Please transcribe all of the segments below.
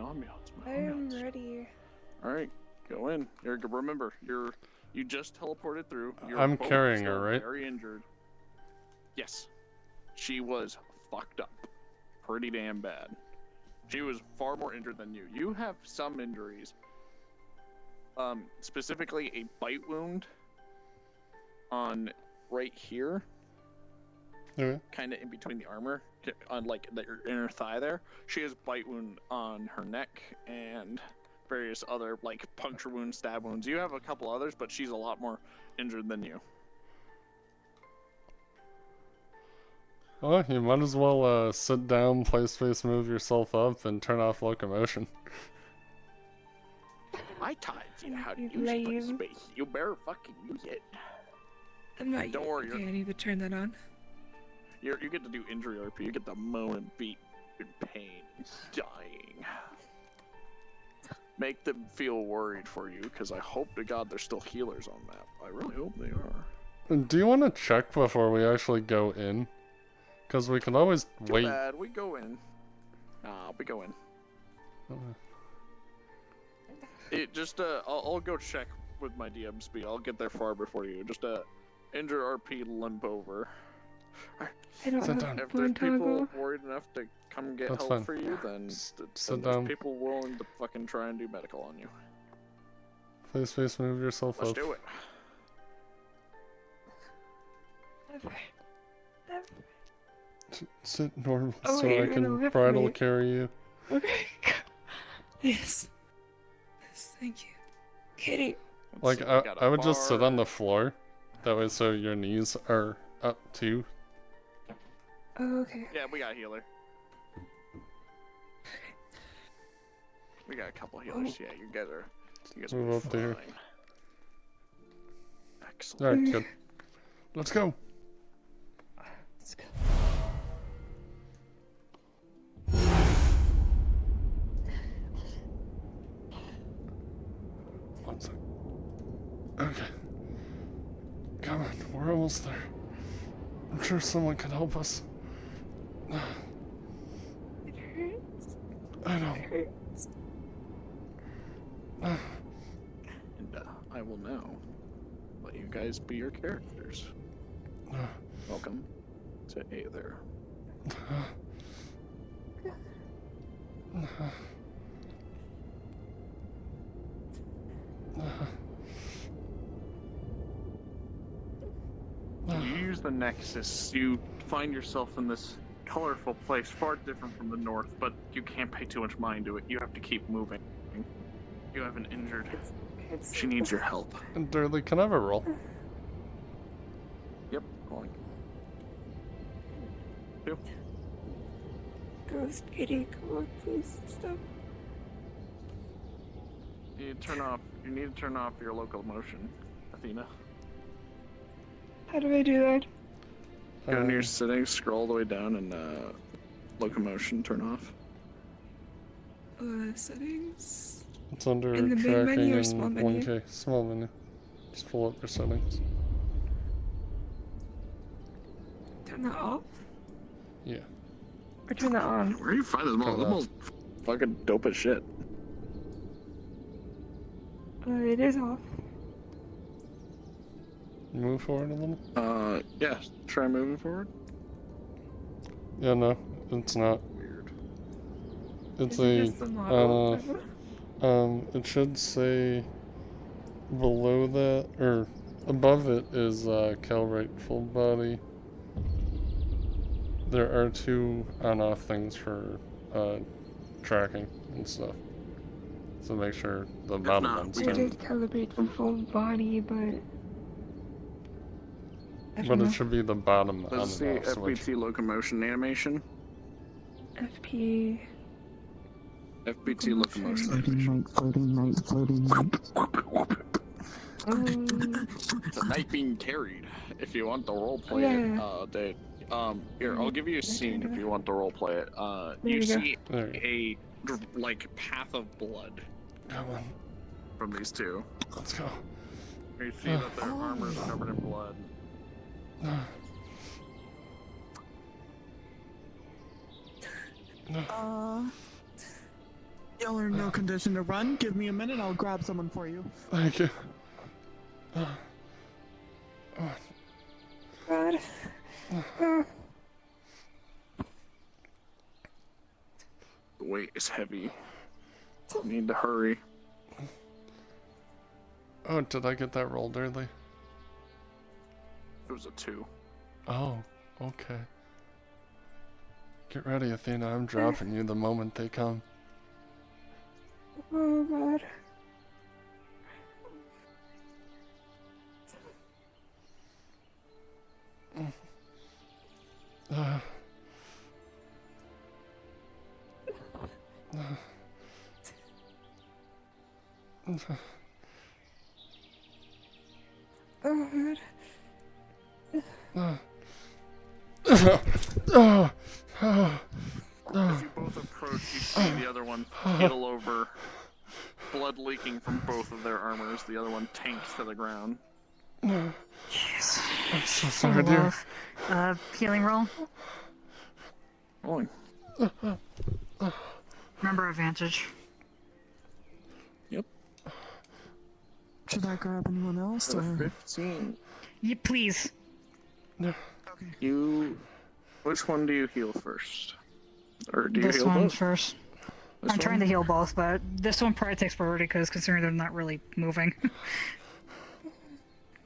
ambiance. I am ready. All right, go in. Remember, you just teleported through. I'm carrying her, right? Very injured. Yes, she was fucked up, pretty damn bad. She was far more injured than you. You have some injuries. Specifically a bite wound on right here. Okay. Kind of in between the armor, on like the inner thigh there. She has bite wound on her neck and various other like puncture wounds, stab wounds. You have a couple others, but she's a lot more injured than you. Well, you might as well sit down, play space, move yourself up, and turn off locomotion. I taught you how to use space. You better fucking use it. I'm not. Don't worry. Okay, I need to turn that on. You get to do injury RP. You get to moan and beat in pain, dying. Make them feel worried for you, because I hope to God there's still healers on map. I really hope they are. Do you want to check before we actually go in? Because we can always wait. Too bad, we go in. We go in. It just I'll go check with my DM speed. I'll get there far before you. Just injure RP limp over. I don't have If there's people worried enough to come get help fine. for you, then Sit there's down. people willing to fucking try and do medical on you. Play space, move yourself Let's up. do it. Sit normal Oh, so wait, I you're gonna can lift bridle me. carry you. Okay. Yes. Yes, thank you. Kitty. Like, So we got a I would just sit bar. on the floor. That way so your knees are up too. Oh, okay. Yeah, we got a healer. We got a couple healers. Yeah, you guys are Move up fine. there. Excellent. Alright, good. Let's go. Let's go. One sec. Okay. Come on, we're almost there. I'm sure someone can help us. It hurts. I know. It hurts. And I will now let you guys be your characters. Welcome to Aether. You use the Nexus, you find yourself in this colorful place, far different from the north, but you can't pay too much mind to it. You have to keep moving. You have an injured. It's She needs your help. And Durley, can I have a roll? Yep, going. Two. Ghost Kitty, come on, please stop. You need to turn off your locomotion, Athena. How do I do that? Go into your settings, scroll all the way down, and locomotion turn off. Settings. It's under In the big tracking menu or and small menu? 1K. Small menu. Just pull up your settings. Turn that off? Yeah. Or turn that on? Where do you find this Turn model? it The most fucking dope as shit. It is off. Move forward a little. Yeah, try moving forward. Yeah, no, it's not. Weird. It's Is it just the model? It should say below that, or above it is calibrate full body. There are two on-off things for tracking and stuff. So make sure the bottom not one's I weird. turned. did calibrate for full body, but... I But don't it know. should be the bottom on Let's see and off switch. FBT locomotion animation. FP... FBT locomotion Floating animation. night, floating night. It's a night being carried. If you want the role play Yeah. it, Dave. Here, I'll give you a scene if you want to role play it. There You you go. see There you a like path of blood go. Come on, from these two. let's go. You see that their armor is covered in blood. Y'all are in no condition to run. Give me a minute, I'll grab someone for you. Thank you. God. The weight is heavy. Need to hurry. Oh, did I get that rolled early? It was a 2. Oh, okay. Get ready, Athena. I'm dropping you the moment they come. Oh, God. Oh, God. As you both approach, you see the other one keel over, blood leaking from both of their armors. The other one tanks to the ground. Jeez. I'm so sorry, dear. Healing roll. Rolling. Remember advantage. Yep. Should I grab anyone else? So Or... 15. Yeah, please. Okay. Which one do you heal first? Or do you This heal one both? first. This I'm trying to one? heal both, but this one probably takes priority because considering they're not really moving.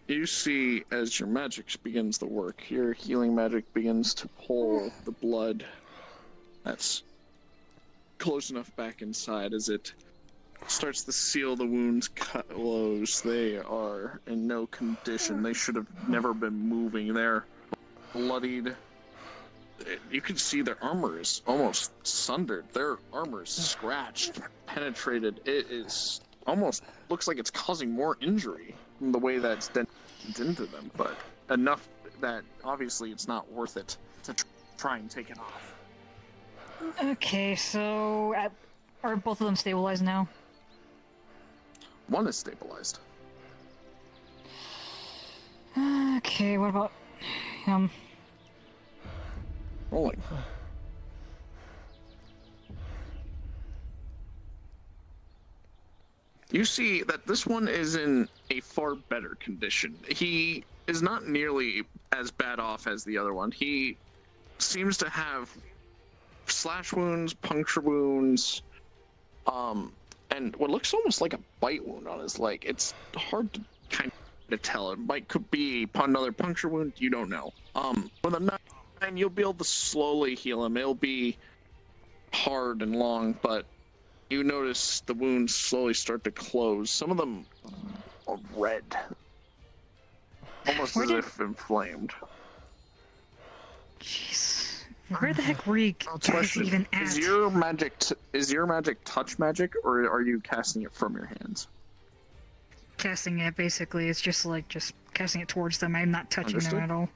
You see, as your magic begins to work, your healing magic begins to pull the blood that's close enough back inside as it starts to seal the wounds closed. They are in no condition. They should have never been moving. They're bloodied. You can see their armor is almost sundered. Their armor is scratched, penetrated. It is almost looks like it's causing more injury from the way that's dented into them, but enough that obviously it's not worth it to try and take it off. Okay, so are both of them stabilized now? One is stabilized. Okay, what about Rolling. You see that this one is in a far better condition. He is not nearly as bad off as the other one. He seems to have slash wounds, puncture wounds, and what looks almost like a bite wound on his leg. It's hard to kind of tell. Could be another puncture wound. You don't know. With a 9, you'll be able to slowly heal him. It'll be hard and long, but you notice the wounds slowly start to close. Some of them are red, almost as if inflamed. Jeez. Where the heck were you guys Question: even at? Is your magic touch magic, or are you casting it from your hands? Casting it, basically. It's just casting it towards them. I'm not touching them at all.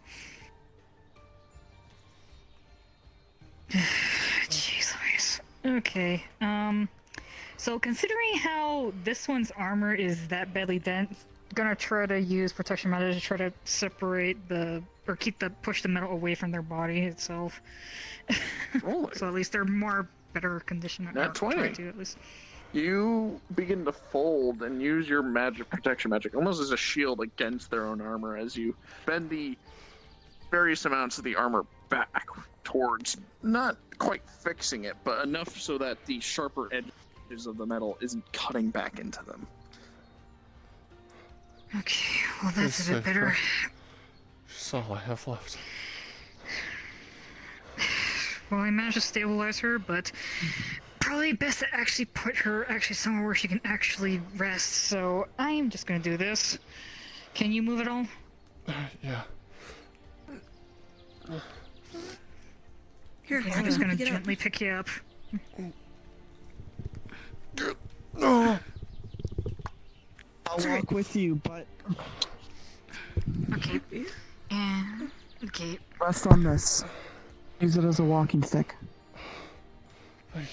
Jeez Louise. Okay, so considering how this one's armor is that badly dent, gonna try to use protection magic to try to separate push the metal away from their body itself. So at least they're better condition. Nat 20. To, at least. You begin to fold and use your protection magic, almost as a shield against their own armor, as you bend the various amounts of the armor back towards, not quite fixing it, but enough so that the sharper edges of the metal isn't cutting back into them. Okay, well that's a bit better. That's all I have left. Well, I managed to stabilize her, but probably best to actually put her somewhere where she can actually rest, so I'm just gonna do this. Can you move at all? Yeah. Here, I'm just gonna gently pick you up. No. I'll walk with you, but Okay. And okay. rest on this. Use it as a walking stick. Thank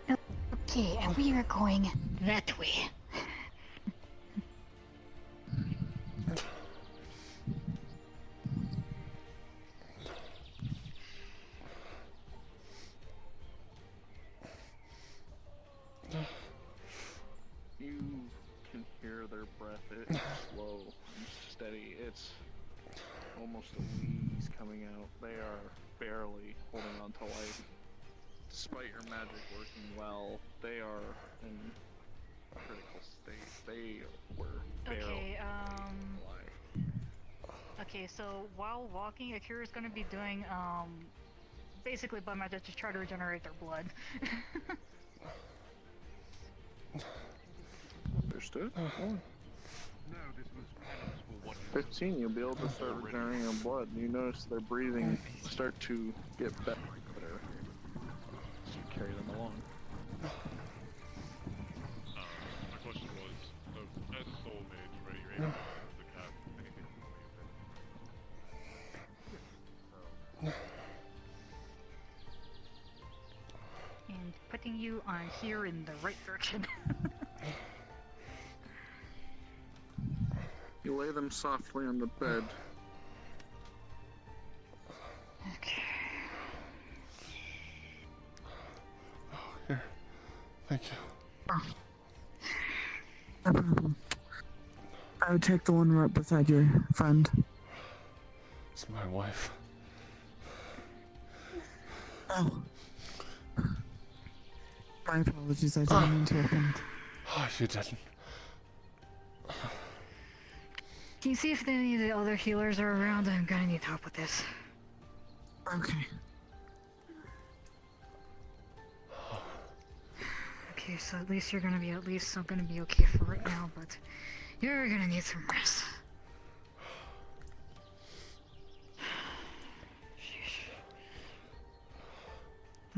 you. Okay, and we are going that way. You can hear their breath. It's slow and steady. It's almost a wheeze coming out. They are barely holding on to life. Despite your magic working well, they are in critical state. They were barely alive. Okay, so while walking, Akira's gonna be doing, basically blood magic to try to regenerate their blood. Understood. 15, you'll be able to start regenerating your blood. You notice their breathing start to get better. So you carry them along. My question was, as a soul mage, right, you're able to cast anything from And putting you on here in the right direction. You lay them softly on the bed. Okay. Here. Thank you. No problem. I would take the one right beside your friend. It's my wife. Oh. My apologies, I didn't mean to offend. Oh, you didn't. Can you see if any of the other healers are around? I'm gonna need help with this. Okay. Okay, so at least you're gonna be okay for right now, but you're gonna need some rest.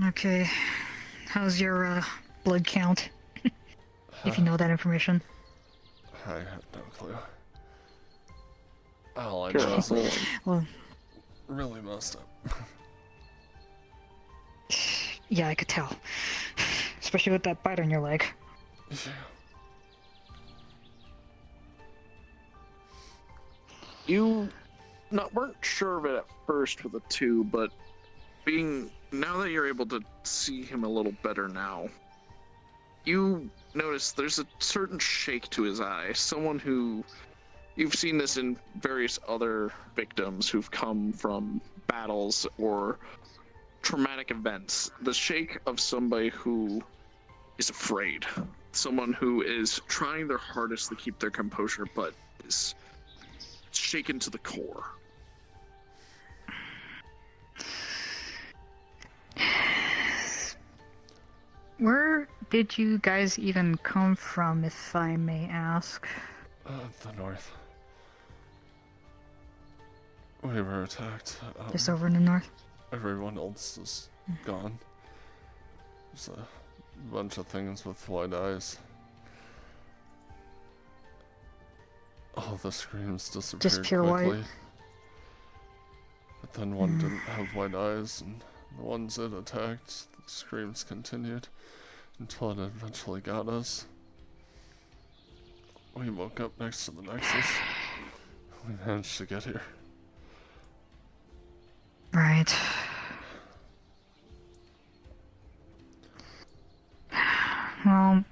Okay, how's your blood count? If you know that information. I have no clue. All I know is I'm Well, really messed up. yeah, I could tell. Especially with that bite on your leg. Yeah. You weren't sure of it at first with the 2, but now that you're able to see him a little better now, you notice there's a certain shake to his eye. Someone who, you've seen this in various other victims who've come from battles or traumatic events. The shake of somebody who is afraid. Someone who is trying their hardest to keep their composure, but is shaken to the core. Where did you guys even come from, if I may ask? The north. We were attacked. Just over in the north? Everyone else is gone. There's a bunch of things with white eyes. All the screams disappeared Just pure quickly. white? But then one didn't have white eyes, and the ones it attacked, the screams continued until it eventually got us. We woke up next to the Nexus. We managed to get here. Right. Well,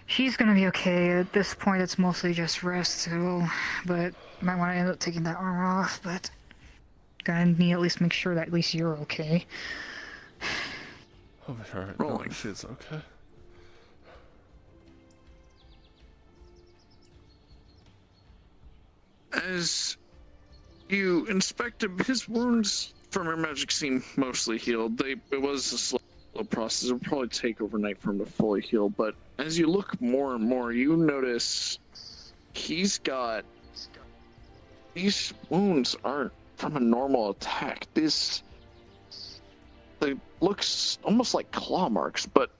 she's gonna be okay. At this point, it's mostly just rest, so... But might want to end up taking that armor off, but... Gonna need at least make sure that at least you're okay. I'll be alright. Rolling. No, she's okay. As you inspect him, his wounds from your magic seem mostly healed. It was a slow process. It would probably take overnight for him to fully heal, but as you look more and more, you notice he's got... These wounds aren't from a normal attack. They looks almost like claw marks, but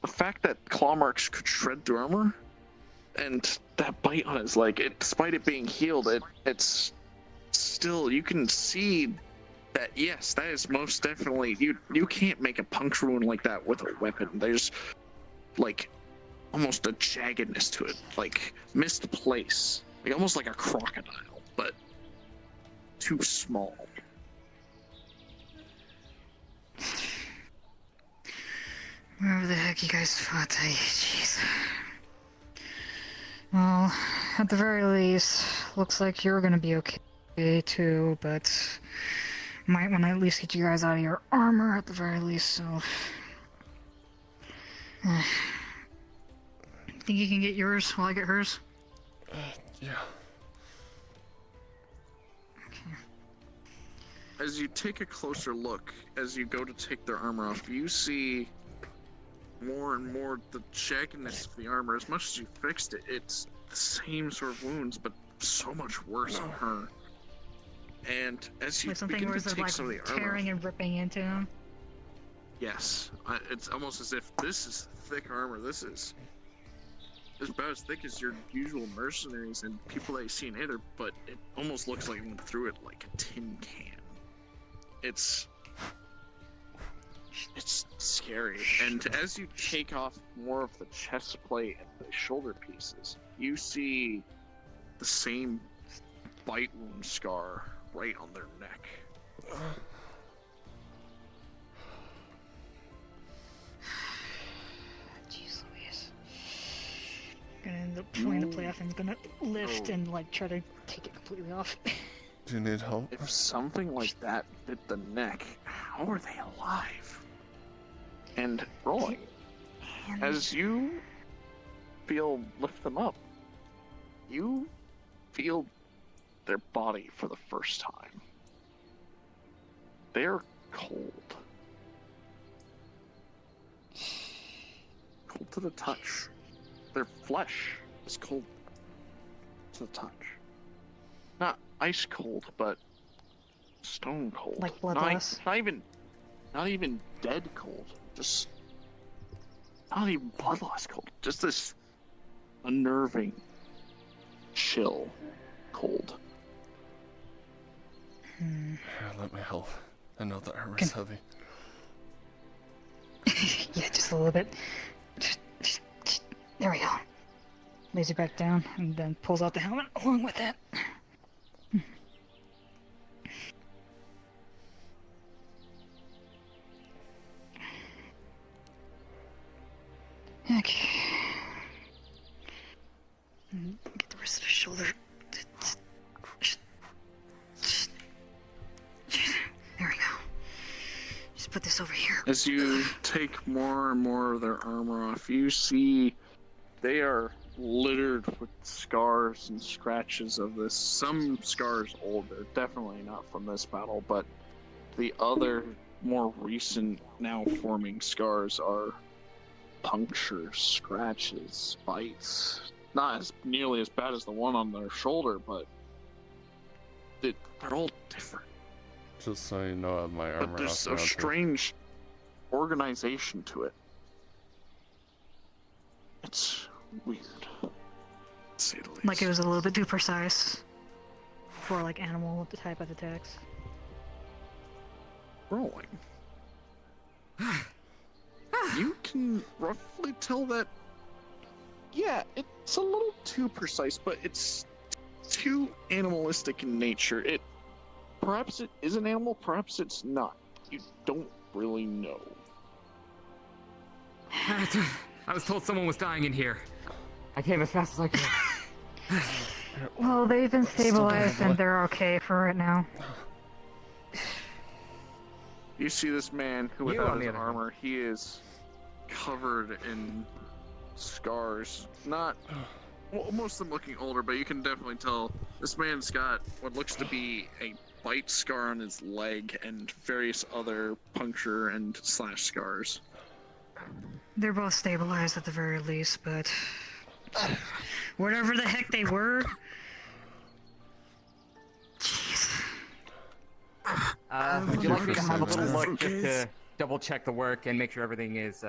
the fact that claw marks could shred through armor, and that bite on his leg, despite it being healed, it's still, you can see that, yes, that is most definitely, you can't make a puncture wound like that with a weapon. There's like almost a jaggedness to it, like missed place, like almost like a crocodile, but too small. Wherever the heck heck you guys fought. Jeez. Well, at the very least, looks like you're gonna be okay too, but might want to at least get you guys out of your armor at the very least, so... Think you can get yours while I get hers? Yeah. As you take a closer look, as you go to take their armor off, you see more and more the jaggedness of the armor. As much as you fixed it, it's the same sort of wounds, but so much worse on her. And as you Like something begin worse to of take like some of the armor tearing off, and ripping into him. yes, it's almost as if this is thick armor. This is about as thick as your usual mercenaries and people that you see in Aether, but it almost looks like it went through it like a tin can. It's scary. And as you take off more of the chest plate and the shoulder pieces, you see the same bite wound scar right on their neck. Jeez Louise. Gonna end up pulling the play off and gonna lift and like try to take it completely off. Do you need help? If something like that bit the neck, how are they alive? And rolling. As you lift them up, you feel their body for the first time. They're cold. Cold to the touch. Their flesh is cold to the touch. Not ice cold, but stone cold. Like bloodless. Not even dead cold. Just not even bloodless cold. Just this unnerving, chill cold. Here, let me help. I know the armor's heavy. Yeah, just a little bit. There we go. Lays it back down and then pulls out the helmet along with it. Okay. Get the rest of the shoulder. There we go. Just put this over here. As you take more and more of their armor off, you see they are littered with scars and scratches of this. Some scars older, definitely not from this battle, but the other more recent, now forming scars are punctures, scratches, bites. Not as nearly as bad as the one on their shoulder, but they're all different. Just so you know, I have my armor But there's off a now, too. strange organization to it. It's weird, to say the least. Like it was a little bit too precise for like animal type of attacks. Rolling. You can roughly tell that, yeah, it's a little too precise, but it's too animalistic in nature. Perhaps it is an animal, perhaps it's not. You don't really know. I was told someone was dying in here. I came as fast as I could. Well, they've been stabilized blood. and they're okay for right now. You see this man who, You, without on the his other hand. armor, he is covered in scars. Not, well, most of them looking older, but you can definitely tell this man's got what looks to be a bite scar on his leg and various other puncture and slash scars. They're both stabilized at the very least, but whatever the heck they were. Jeez. Would you like me to have a Just little in look just to double check the work and make sure everything is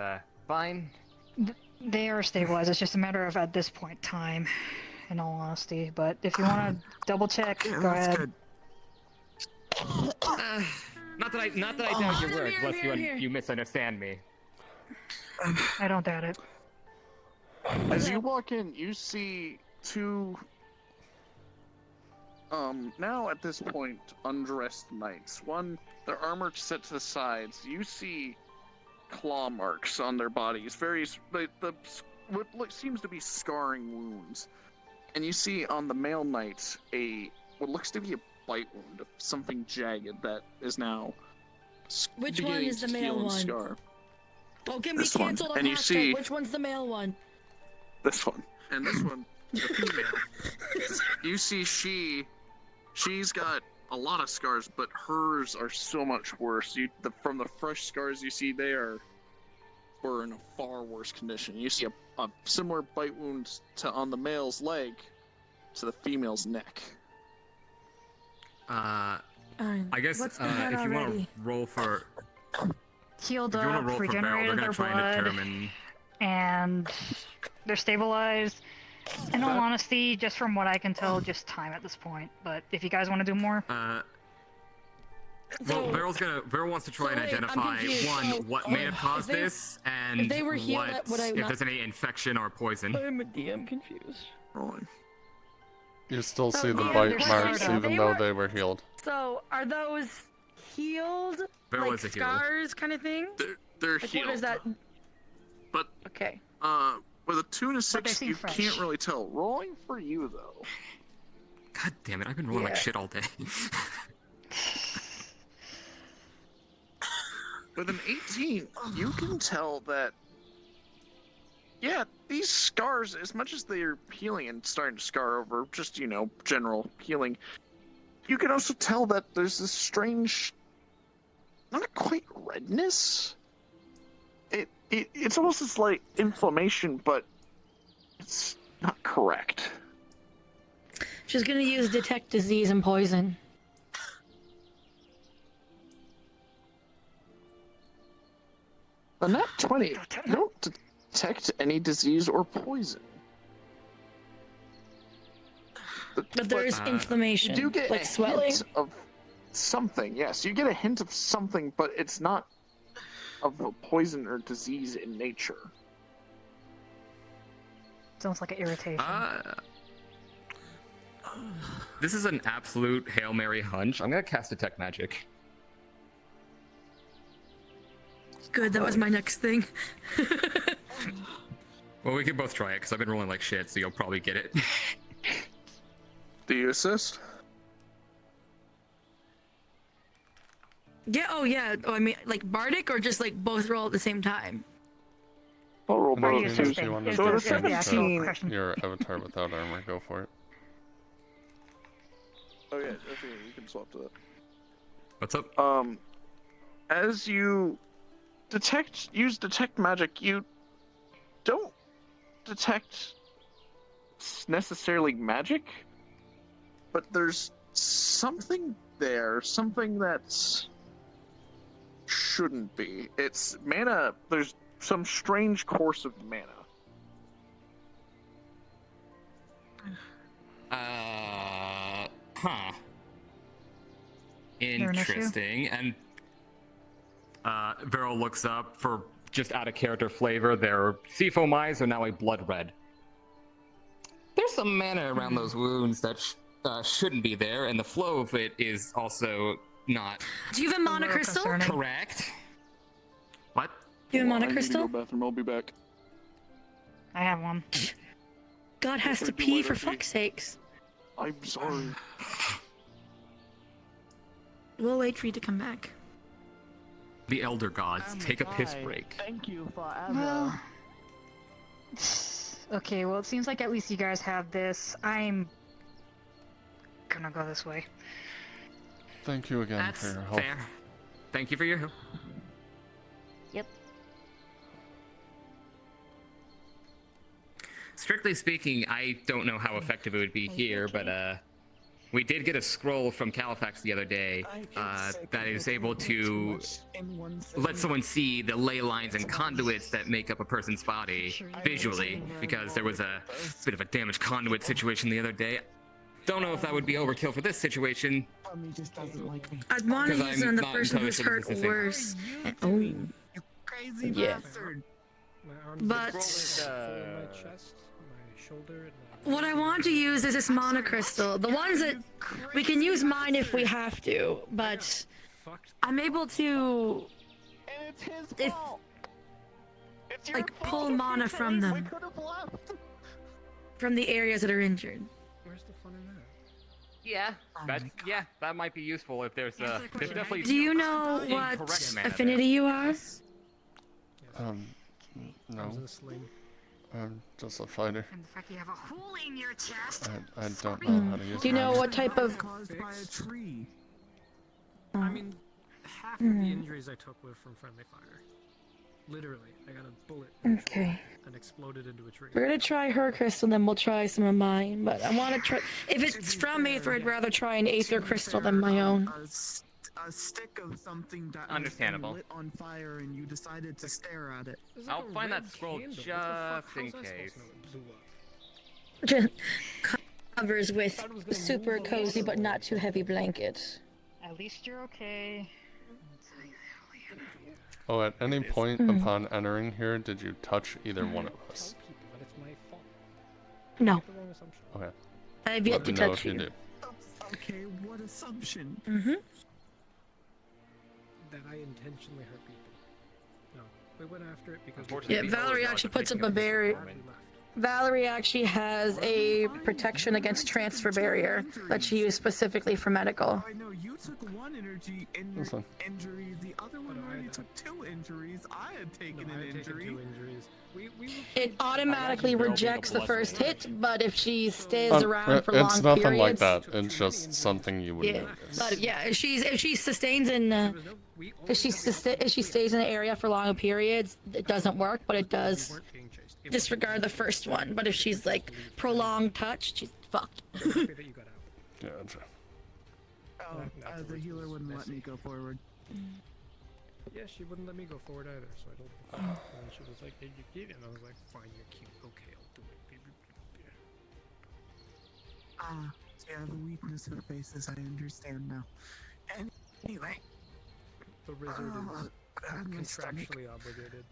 fine? They are stabilized. It's just a matter of at this point time, in all honesty. But if you want to double check, Yeah, go that's ahead. good. Not that I doubt your work, unless you misunderstand me. I don't doubt it. As you walk in, you see two, now at this point, undressed knights. One, their armor set to the sides. You see claw marks on their bodies, what seems to be scarring wounds. And you see on the male knight what looks to be a bite wound of something jagged that is now Which one beginning is the to heal male and one? scar. Oh, can This we one. cancel our And you hashtag? see- Which one's the male one? This one. And this one, the female. You see she's got a lot of scars, but hers are so much worse. From the fresh scars you see, were in a far worse condition. You see a similar bite wound on the male's leg to the female's neck. I guess What's if been done you want to already? roll for Healed if you want up, to roll for Beryl, they're regenerated gonna their try and blood, determine. and they're stabilized. In all honesty, just from what I can tell, just time at this point. But if you guys want to do more, Well, Beryl wants to try and wait, I'm identify confused. So, what may have if caused they- this, and if they were healed, would I if not- there's any infection or poison. I'm a DM confused. Rolling. You still So, see the yeah, bite they're marks scarred up. even though they were healed. So, are those healed? Beryl like is a healer. scars kind of thing? They're Like, healed. what is that? But Okay. with a 2 and a 6, seem you fresh. can't really tell. Rolling for you though. God damn it! I've been rolling like Yeah. shit all day. With an 18, you can tell that, yeah, these scars, as much as they're healing and starting to scar over, just, general healing, you can also tell that there's this strange, not quite redness. It's almost this, like, inflammation, but it's not correct. She's gonna use detect disease and poison. A nat 20, you don't detect any disease or poison. But there's inflammation, You do get like a swelling. hint of something, yes. You get a hint of something, but it's not of a poison or disease in nature. it's almost like an irritation. This is an absolute Hail Mary hunch. I'm gonna cast Detect Magic. Good, that was my next thing. Well, we can both try it because I've been rolling like shit, so you'll probably get it. Do you assist? Yeah, oh yeah. Oh, I mean, like Bardic or just like both roll at the same time? I'll roll Are you both. If assisting? you want Is to So the- the is the actual 17 question? your avatar without armor, go for it. Oh yeah, you can swap to that. What's up? As you use detect magic, you don't detect necessarily magic, but there's something there, something that's shouldn't be. It's mana. There's some strange course of mana. Huh. there an issue? Interesting. And Beryl looks up for just out of character flavor. Their seafoam eyes are now a blood red. There's some mana around those wounds that shouldn't be there, and the flow of it is also not Do you have a mana little crystal? concerning. correct. What? Do you have a mana I need to crystal? go bathroom. I'll be back. I have one. God has to Thank you, pee White for Oaky. fuck's sakes. I'm sorry. We'll wait for you to come back. The Elder Gods, take a piss break. Thank you forever. Well, okay, well, it seems like at least you guys have this. I'm gonna go this way. Thank you again That's for your help. fair. Thank you for your help. Yep. Strictly speaking, I don't know how effective it would be here, but we did get a scroll from Califax the other day that is able to let someone see the ley lines and conduits that make up a person's body visually, because there was a bit of a damaged conduit situation the other day. Don't know if that would be overkill for this situation. Tommy just doesn't like me. I'd want to Because use it I'm on the not person entirely who's sure hurt this is the thing. worse. Oh. You crazy Yeah. bastard. But what I want to use is this mana crystal. The ones that we can use mine if we have to, but I'm able to. And it's his If fault. like pull mana from them, from the areas that are injured. Where's the fun in that? Yeah, that might be useful if there's definitely. Do you know what incorrect mana affinity you are? No. Arms in a sling. I'm just a fighter. And the fact you have a hole in your chest. I don't know how to use Do you know magic. what type of? Caused by a tree. I mean, half of the injuries I took were from friendly fire. Literally, I got a bullet in the Okay. shoulder and exploded into a tree. We're gonna try her crystal, then we'll try some of mine. But I want to try. If it's from Aether, I'd rather try an Aether crystal than my own. A stick of something that Understandable. was lit on fire, and you decided to stare at it. There's like I'll a find that red scroll candle. just What the in fuck? How's I case. supposed to know it blew up? Covers with Thought it was gonna super move cozy along. but not too heavy blanket. At least you're okay. Oh, at any point upon entering here, did you touch either one of us? Tell people that it's my fault. No, Make the wrong assumption. Okay. I have yet Let to me know touch if you you. do. Okay, what assumption? That I intentionally hurt people. No, we went after it because. Unfortunately, Yeah, these Valerie holes are actually not puts up a taking barrier. We left. Valerie actually has a protection against transfer barrier that she used specifically for medical. I know you took one Listen. injury. The other one But I already had- took 2 injuries. I had taken No, I an had injury. taken 2 injuries. We were It automatically rejects the first hit, but if she stays Um, around for it's long nothing like periods, that. It's just something you would yeah. notice. But yeah, if she sustains in there was no, we if she stays in an area for long periods, it doesn't work, but it we does weren't being chased. It was disregard the first one. But if she's like prolonged touch, she's fucked. I'm happy that you got out. Yeah, gotcha. Oh, the healer wouldn't let me go forward. Yeah, she wouldn't let me go forward either, so I told her. And she was like, hey, you get it. And I was like, fine, you're cute. Okay, I'll do it. Yeah, the weakness of faces, I understand now. Anyway. The wizard is God, my stomach. contractually obligated.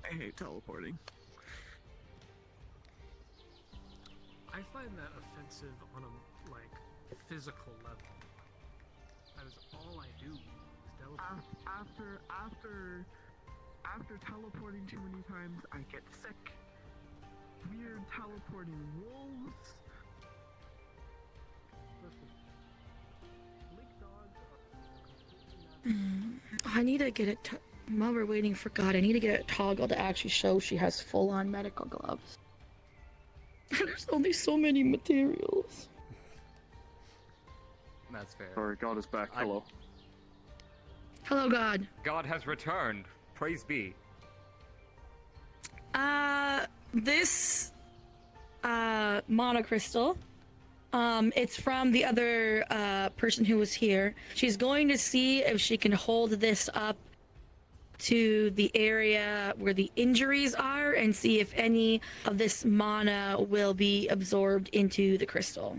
I hate teleporting. I find that offensive on a, like, physical level. That is all I do is teleport. After teleporting too many times, I get sick. Weird teleporting wolves. Listen, Leak dogs are I need to get it. While we're waiting for God, I need to get a toggle to actually show she has full-on medical gloves. There's only so many materials. That's fair. Sorry, God is back. Hello. Hello, God. God has returned. Praise be. This monocrystal, it's from the other person who was here. She's going to see if she can hold this up to the area where the injuries are and see if any of this mana will be absorbed into the crystal.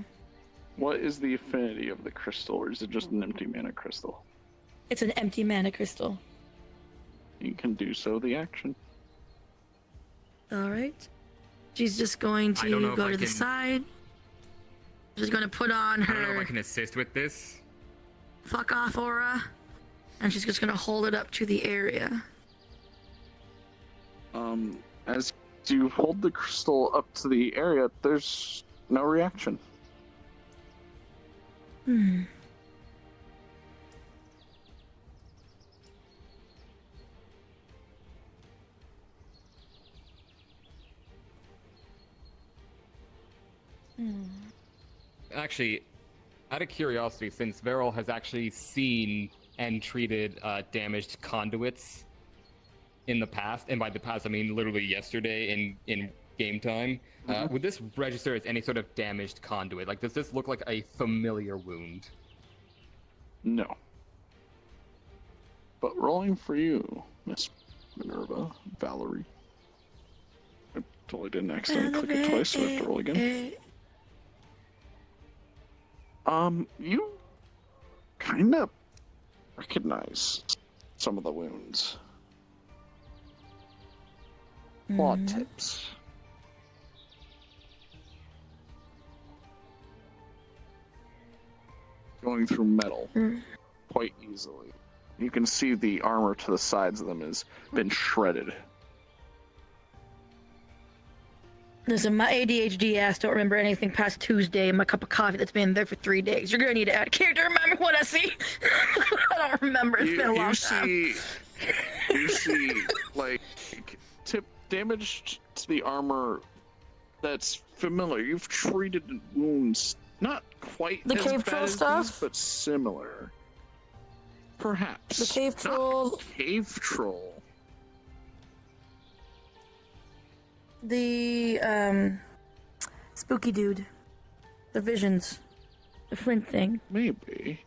What is the affinity of the crystal, or is it just an empty mana crystal? It's an empty mana crystal. You can do so the action. All right. She's just going I don't know to if go I to the can- side. She's going to put on I don't know if I her can assist with this. fuck off aura, and she's just going to hold it up to the area. As you hold the crystal up to the area, there's no reaction. Actually, out of curiosity, since Veril has actually seen and treated damaged conduits in the past, and by the past I mean literally yesterday in game time, would this register as any sort of damaged conduit? Like, does this look like a familiar wound? No. But rolling for you, Miss Minerva, Valerie. I totally didn't accidentally click it twice, so I have to roll again. You kind of recognize some of the wounds. Claw tips. going through metal quite easily. You can see the armor to the sides of them has been shredded. Listen, my ADHD ass don't remember anything past Tuesday and my cup of coffee that's been there for 3 days. You're gonna need to add a character to remember what I see. I don't remember. It's been a long time. You see, like, damage to the armor that's familiar. You've treated wounds not quite The as cave bad troll as stuff? these, but similar. Perhaps. The cave troll. Not cave troll. The spooky dude. The visions. The Flint thing. Maybe.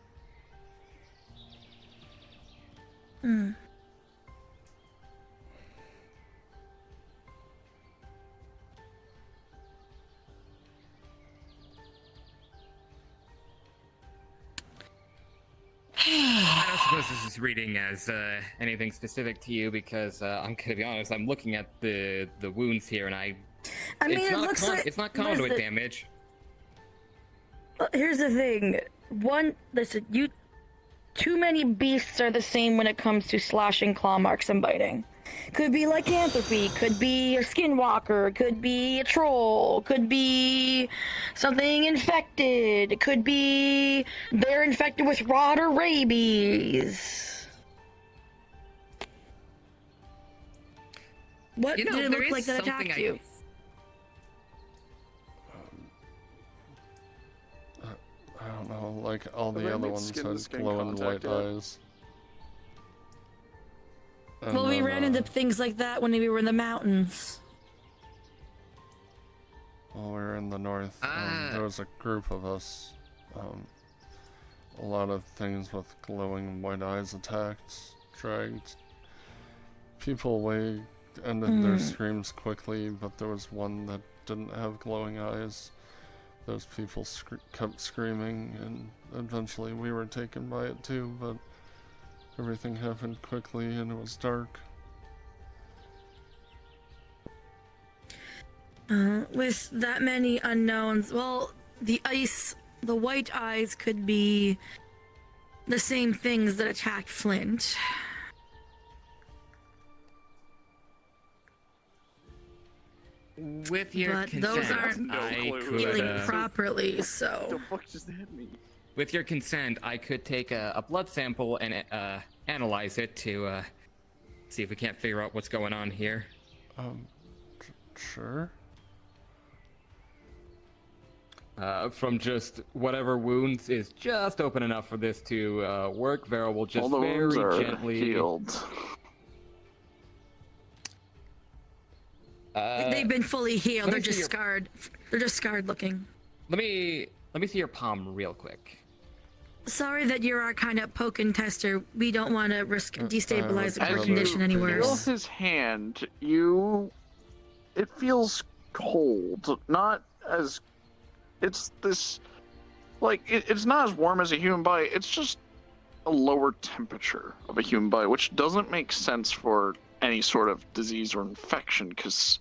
Hmm. I don't suppose this is reading as anything specific to you because I'm gonna be honest. I'm looking at the wounds here, and I mean, it's it not looks like it's not conduit damage. Here's the thing. Listen, too many beasts are the same when it comes to slashing, claw marks, and biting. Could be lycanthropy, could be a skinwalker, could be a troll, could be something infected, could be they're infected with rot or rabies. What You know, did it there look is like that something attacked I- you? I don't know, like all Have the I other made ones had skin-to-skin glowing white contact yet? eyes. And Well, we then, ran into things like that when we were in the mountains. Well, we were in the north. There was a group of us. A lot of things with glowing white eyes attacked, dragged people away, ended their screams quickly, but there was one that didn't have glowing eyes. Those people kept screaming, and eventually we were taken by it too, but everything happened quickly and it was dark. With that many unknowns, well, the white eyes could be the same things that attacked Flint. With your But consent, those aren't I healing could. properly, so. The fuck does that mean? With your consent, I could take a blood sample and analyze it to see if we can't figure out what's going on here. Sure. From just whatever wounds is just open enough for this to work, Vera will just All the wounds very are gently healed. They've been fully healed. let They're me see just your- scarred. They're just scarred looking. Let me see your palm real quick. Sorry that you're our kind of poke and tester. We don't want to risk destabilize the As core you condition anywhere. feel his hand, it feels cold. Not as, it's this, like, it's not as warm as a human body. It's just a lower temperature of a human body, which doesn't make sense for any sort of disease or infection, because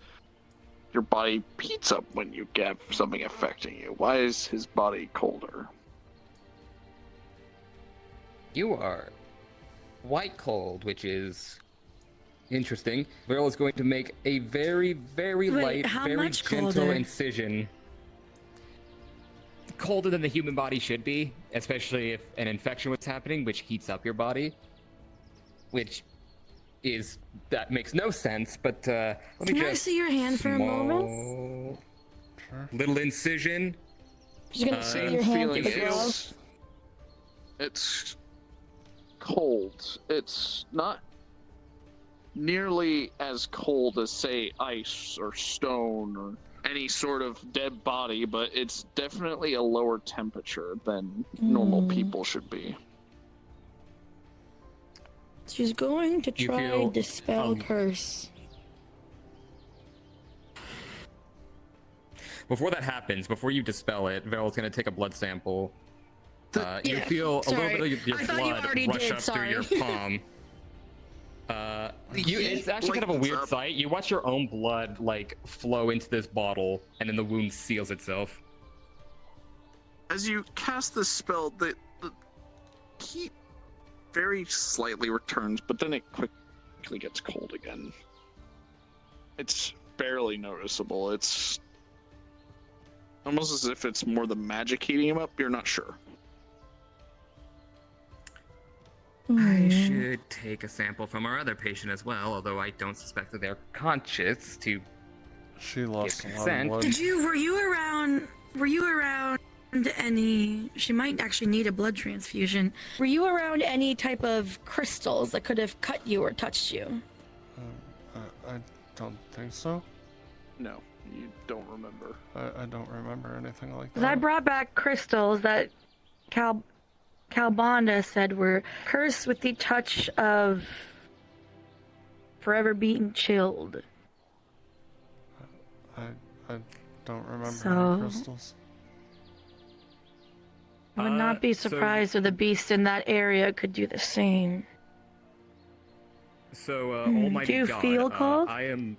your body heats up when you get something affecting you. Why is his body colder? You are white cold, which is interesting. Viral is going to make a very, very Wait, light, how very much gentle colder? incision. Colder than the human body should be, especially if an infection was happening, which heats up your body. That makes no sense, but let me Can I just see your hand for a moment? little incision. Just gonna see your hand for the glove. It's cold. It's not nearly as cold as, say, ice or stone or any sort of dead body, but it's definitely a lower temperature than normal people should be. She's going to You try feel, dispel curse. Before that happens, before you dispel it, Veryl's gonna take a blood sample. You Yeah, feel a sorry. little bit of your I thought you blood already rush did, up sorry. through your palm. It's actually kind of a weird sight. You watch your own blood like flow into this bottle, and then the wound seals itself. As you cast this spell, the heat very slightly returns, but then it quickly gets cold again. It's barely noticeable. It's almost as if it's more the magic heating him up. You're not sure. I should take a sample from our other patient as well, although I don't suspect that they're conscious to She lost give a lot of consent. blood. Were you around any, she might actually need a blood transfusion. Were you around any type of crystals that could have cut you or touched you? I don't think so. No, you don't remember. I don't remember anything like 'Cause that. I brought back crystals that Calbonda said were cursed with the touch of forever being chilled. I don't remember So- any crystals. I would not be surprised if the beast in that area could do the same. So, Hmm, Almighty do you God, feel cold? I am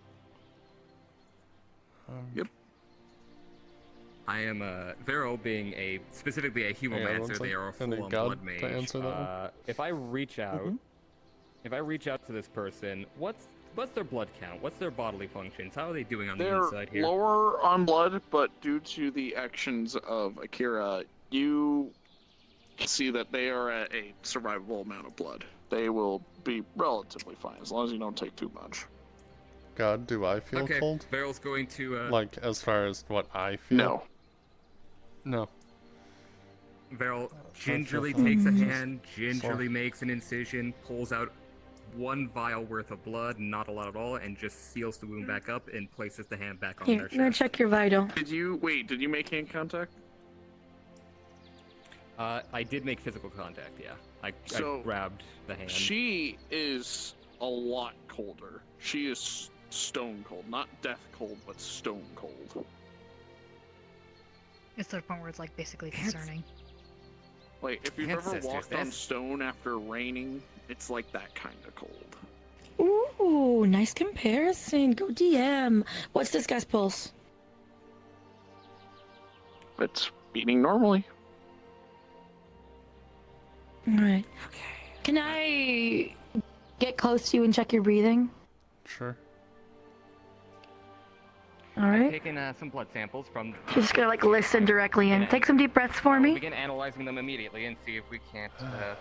Yep. Vero being specifically a hemomancer, they are a any full-on god blood to mage. answer that one? If I reach out, to this person, what's their blood count? What's their bodily functions? How are they doing on the They're inside here? lower on blood, but due to the actions of Akira, you see that they are at a survivable amount of blood. They will be relatively fine as long as you don't take too much. God, do I feel Okay, cold? Vero's going to Like, as far as what I feel? No. No. Vero feel gingerly fine. takes a Just hand, gingerly makes an incision, pulls out one vial worth of blood, not a lot at all, and just seals the wound back up and places the hand back on Here, their I'm gonna chest. check your vital. Did you make hand contact? I did make physical contact, yeah. I So, grabbed the hand. She is a lot colder. She is stone cold, not death cold, but stone cold. It's to the point where it's like basically concerning. Like if you've Hand ever sisters, walked on that's- stone after raining, it's like that kind of cold. Ooh, nice comparison. Go DM. What's this guy's pulse? It's beating normally. Alright. Okay. Can I get close to you and check your breathing? Sure. I've Alright. taken some blood samples from... Just gonna like listen directly in. Take some deep breaths for me. Begin analyzing them immediately and see if we can't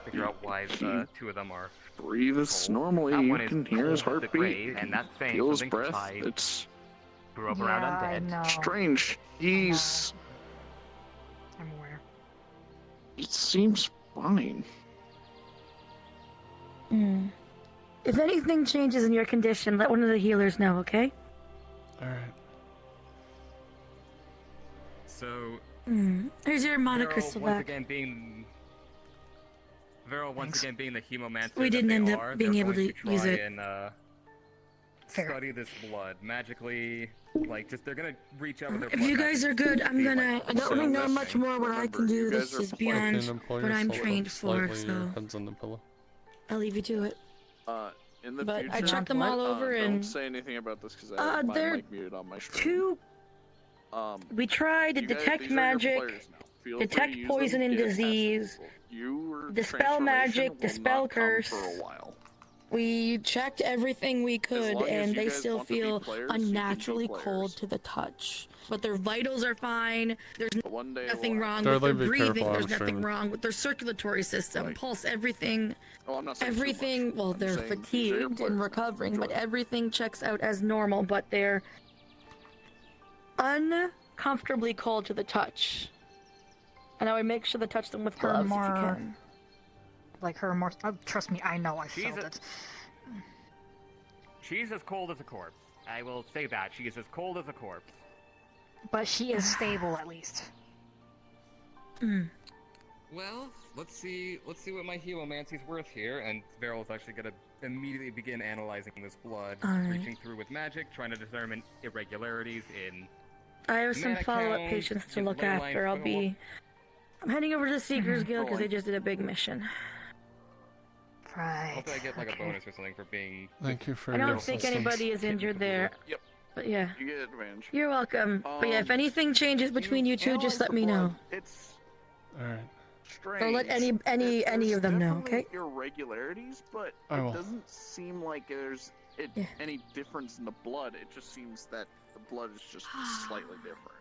figure out why two of them are... Breathes normally. That You one is can hear his cold as the heartbeat. grave, and that's saying Feel his something 'cause breath. I It's grew up around I undead. know. strange. He's. I'm aware. It seems fine. Hmm. If anything changes in your condition, let one of the healers know, okay? Alright. So, Here's your mana Vero crystal once back. again being the hemomancer We that didn't they end up are, being they're able going to try use it. and Fair. study this blood magically. Like, just they're gonna reach out with their If blood you guys magic are good, to I'm be gonna. like, I don't really know much more what I can do. You This guys are is playing- beyond And then pull what I'm yourself up trained for, slightly, so your head's on the pillow. I'll leave you to it. In the But future, I checked them all over don't and say anything about this because I have my they're mic muted on my stream. two. We tried to you guys- detect these are your magic, players now. Feel free to detect use poison them, and get past it. disease, Your dispel transformation magic, will dispel not come curse. For a while. We checked everything we could, long as and you they guys still want to be feel players, you can be unnaturally players. cold to the touch. But their vitals are fine. There's But one day it nothing will wrong happen. with their Darling, be breathing. careful, There's I'm nothing streaming. wrong with their circulatory system, Right. pulse, everything. Oh, I'm not saying too Everything, much. well, I'm they're saying these are your fatigued players and now. recovering, but Enjoy. everything checks out as normal, but they're uncomfortably cold to the touch. And I would make sure to touch them with Her gloves if you more- can. Like her more. Oh, trust me, I know. I She's felt a- it. She's as cold as a corpse. I will say that. She is as cold as a corpse. But she is stable at least. Well, let's see what my hemomancy's worth here, and Veryl's actually gonna immediately begin analyzing this blood, Alright. reaching through with magic, trying to determine irregularities in. I have some Mana follow-up count, patients to get look ley line after. I'll fill. be... I'm heading over to the Seekers Guild because Rolling. they just did a big mission. Right. Hopefully, I get like a okay. bonus or something for being. Thank you for I your don't think assistance. anybody is injured there. Yep. But yeah. You get advantage. You're welcome. But yeah, if anything changes between you two, just analyze let the me know. blood. It's Alright. strange. So let any There's of them know, definitely okay? irregularities, but I will. it doesn't seem like there's any difference in the blood. It just seems that the blood is just slightly different.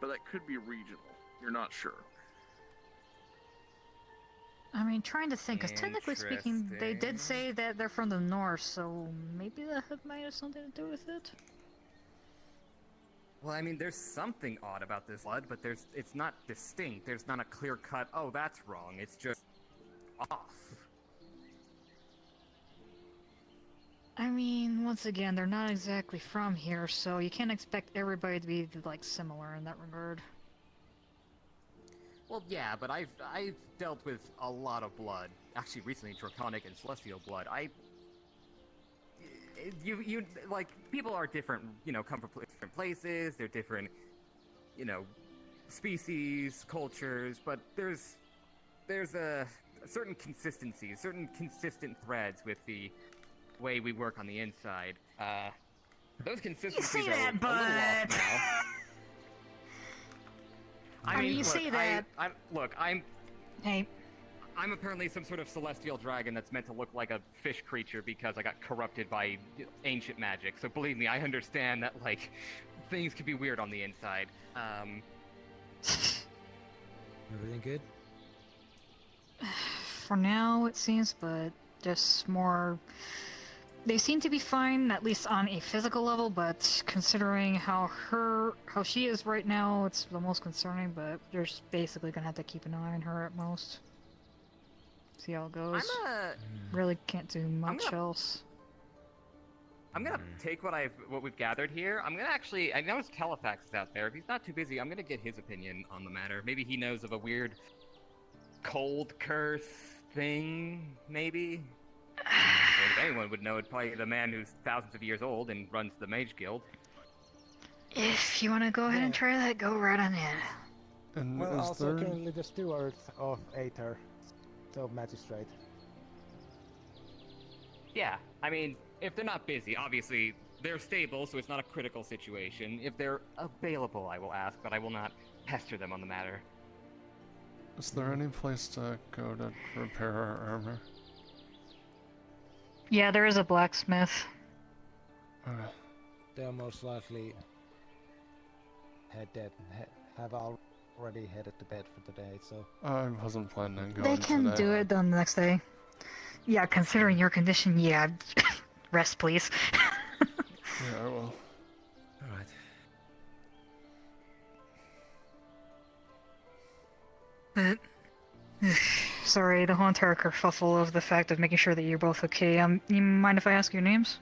But that could be regional. You're not sure. I mean, trying to think, because technically speaking, they did say that they're from the north, so maybe that might have something to do with it. Well, I mean, there's something odd about this blood, but it's not distinct. There's not a clear cut, oh, that's wrong. It's just off. I mean, once again, they're not exactly from here, so you can't expect everybody to be, like, similar in that regard. Well, yeah, but I've dealt with a lot of blood. Actually, recently, draconic and celestial blood. You like, people are different, you know, come from different places, they're different, you know, species, cultures, but there's a certain consistency, certain consistent threads with the way we work on the inside. Those consistencies are a little off now. I mean, you look, say that. I'm apparently some sort of celestial dragon that's meant to look like a fish creature because I got corrupted by ancient magic. So believe me, I understand that, like, things can be weird on the inside. Everything good? For now, it seems, but just more... They seem to be fine, at least on a physical level, but considering how she is right now, it's the most concerning, but they're just basically gonna have to keep an eye on her at most. See how it goes. Really can't do much else. I'm gonna take what we've gathered here. I'm gonna actually, I noticed Califax is out there. If he's not too busy, I'm gonna get his opinion on the matter. Maybe he knows of a weird cold curse thing, maybe? If anyone would know, it'd probably be the man who's thousands of years old and runs the Mage Guild. If you want to go ahead and try that, go right on in. And Well, is also there... currently the steward of Aether, so magistrate. Yeah, I mean, if they're not busy, obviously they're stable, so it's not a critical situation. If they're available, I will ask, but I will not pester them on the matter. Is there any place to go to repair our armor? Yeah, there is a blacksmith. They'll most likely have already headed to bed for the day, so... I wasn't planning on going They can do it the next day. Yeah, considering your condition, yeah. Rest, please. Yeah, I will. Alright. But... Sorry, the whole entire kerfuffle of the fact of making sure that you're both okay. You mind if I ask your names?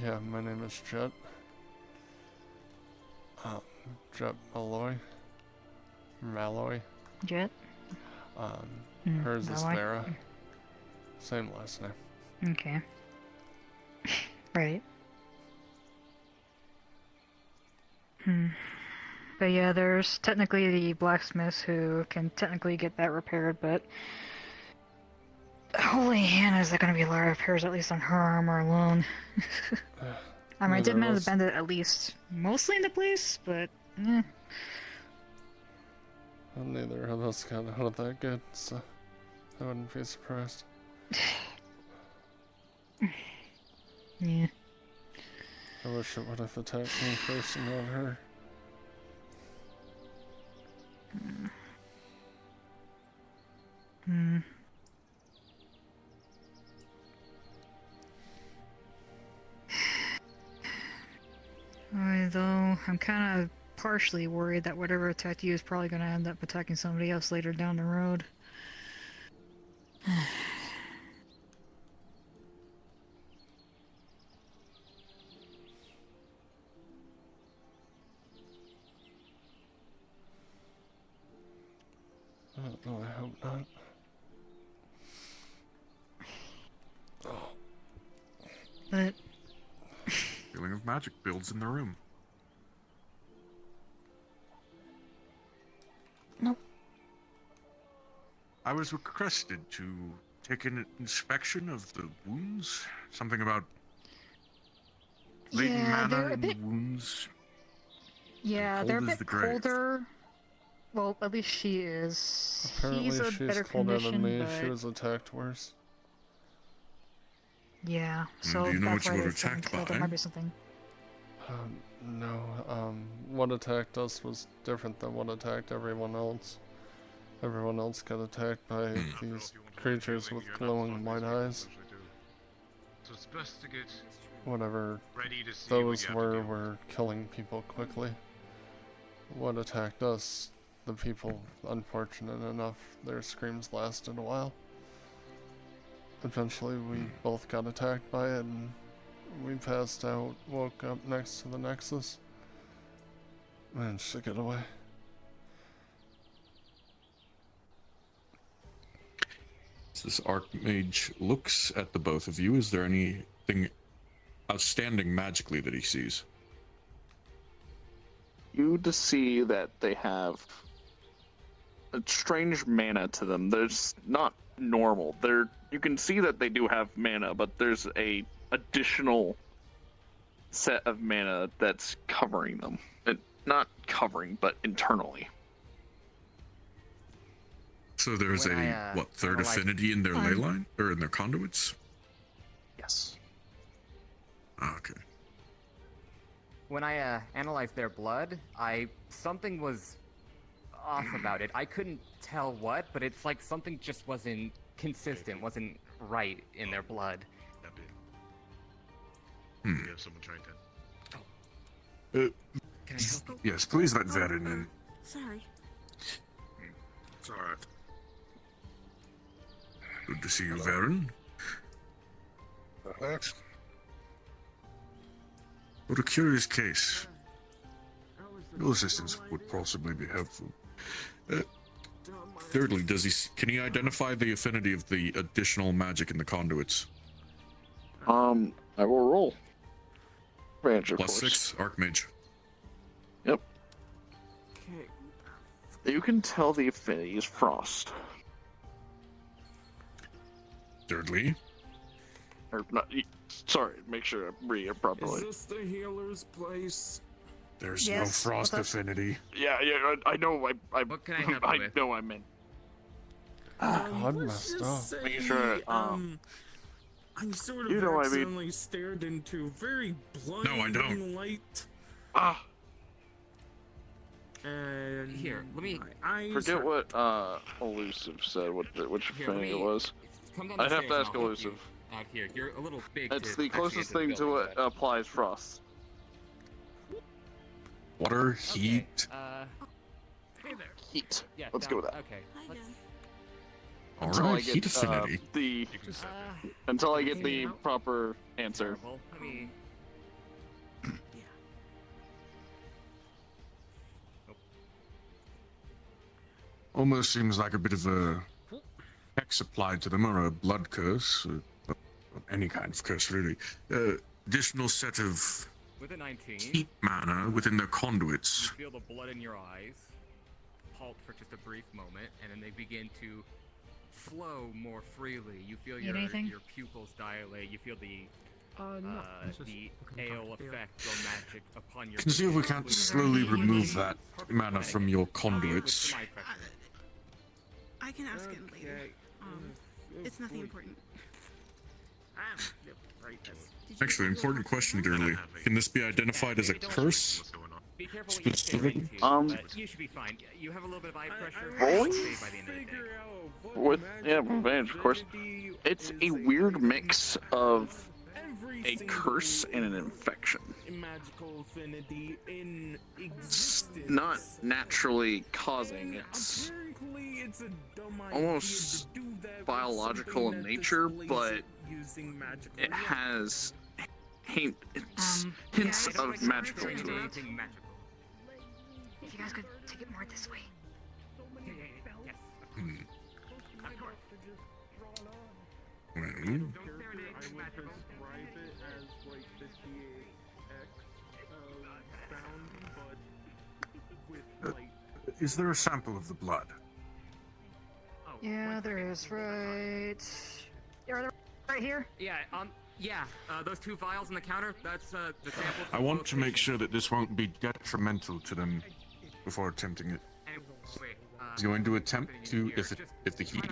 Yeah, my name is Jett. Jett Mallory. Jett? Hers is Mallory? Mara. Same last name. Okay. Right. But yeah, there's technically the blacksmiths who can technically get that repaired, but... Holy Hannah, is there gonna be a lot of repairs, at least on her armor alone. I mean, I did manage to bend it at least mostly into place, but... eh. Well, neither of us got out of that good, so... I wouldn't be surprised. Yeah. I wish it would have attacked me first and not her. Although, I'm kind of partially worried that whatever attacked you is probably going to end up attacking somebody else later down the road. Oh, I hope not. But... Feeling of magic builds in the room. Nope. I was requested to take an inspection of the wounds. Something about latent mana in the wounds. Yeah, they're a bit colder. Well, at least she is. Apparently He's a she's better colder condition, than me. but... She was attacked worse. Yeah, so do you know that's what why you were they think attacked that there by? might be something. No, what attacked us was different than what attacked everyone else. Everyone else got attacked by these creatures with glowing white eyes. So it's best to get Whatever ready to see those what you have to were killing people quickly. What attacked us, the people, unfortunate enough, their screams lasted a while. Eventually we both got attacked by it and we passed out, woke up next to the Nexus. Managed to get away. As this Archmage looks at the both of you, is there anything outstanding magically that he sees? You to see that they have a strange mana to them. There's not normal. You can see that they do have mana, but there's a additional set of mana that's covering them. Not covering, but internally. So there's third affinity in their ley line? Or in their conduits? Yes. Okay. When I analyzed their blood, something was off about it. I couldn't tell what, but it's like something just wasn't consistent, wasn't right in their blood. We have someone trying to. Can I help? Yes, please let Varen in. Sorry. It's alright. Good to see you, Varen. Thanks. What a curious case. Your assistance would possibly be helpful. Thirdly, can he identify the affinity of the additional magic in the conduits? I will roll. Advantage, of Plus course. 6, Archmage. Yep. You can tell the affinity is frost. Thirdly? Or not, sorry, make sure I read it properly. Is this the healer's place? There's no frost affinity. Yeah, I know. What can I help I you with? know. I meant. God messed up. Making sure. I'm sort of you know what I mean. accidentally stared into very blinding light. And Here, let me. Forget what Elusive said. Which affinity it was. Come down the I'd have to stairs and ask I'll help Elusive. you out here. You're a little big. It's to the actually closest enter the thing to building, what but- applies frost. Water, heat. Hey there. Heat. Yeah, Let's go with that. Okay. Until I Alright, get heat affinity. until I get the proper answer. Well, let me. Almost seems like a bit of a hex applied to them, or a blood curse. Any kind of curse, really. Additional set of With a 19, heat mana within their you conduits. feel the blood in your eyes halt for just a brief moment, and then they begin to flow more freely. You feel Need your anything? pupils dilate. You feel the No. it's just the looking to ale talk to you. effect or magic upon your. Can see if we can't slowly remove that mana from your conduits. I can ask him later. It's nothing important. Actually, important question, dearly. Can this be identified as a curse? Be careful what you say Specifically? but you should be fine. You have a little bit of eye pressure. Rolling? Stay by the end of the day. With advantage, of course. It's a weird mix of a curse and an infection. Magical affinity in It's existence. not naturally causing. It's Apparently, it's a dumb idea almost to do that with biological something in that nature, displays but it using magical it light. has hints Yeah, of magical Turn into to it. anything magical. If you guys could take it more this way. Yes. Hmm. Well, I would describe it as like the TAX sound, but with light. is there a sample of the blood? Yeah, there is, right. Are they right here? Yeah. Those two vials on the counter. That's the samples. I want to make sure that this won't be detrimental to them before attempting it. And, wait, He's going to attempt to, if the heat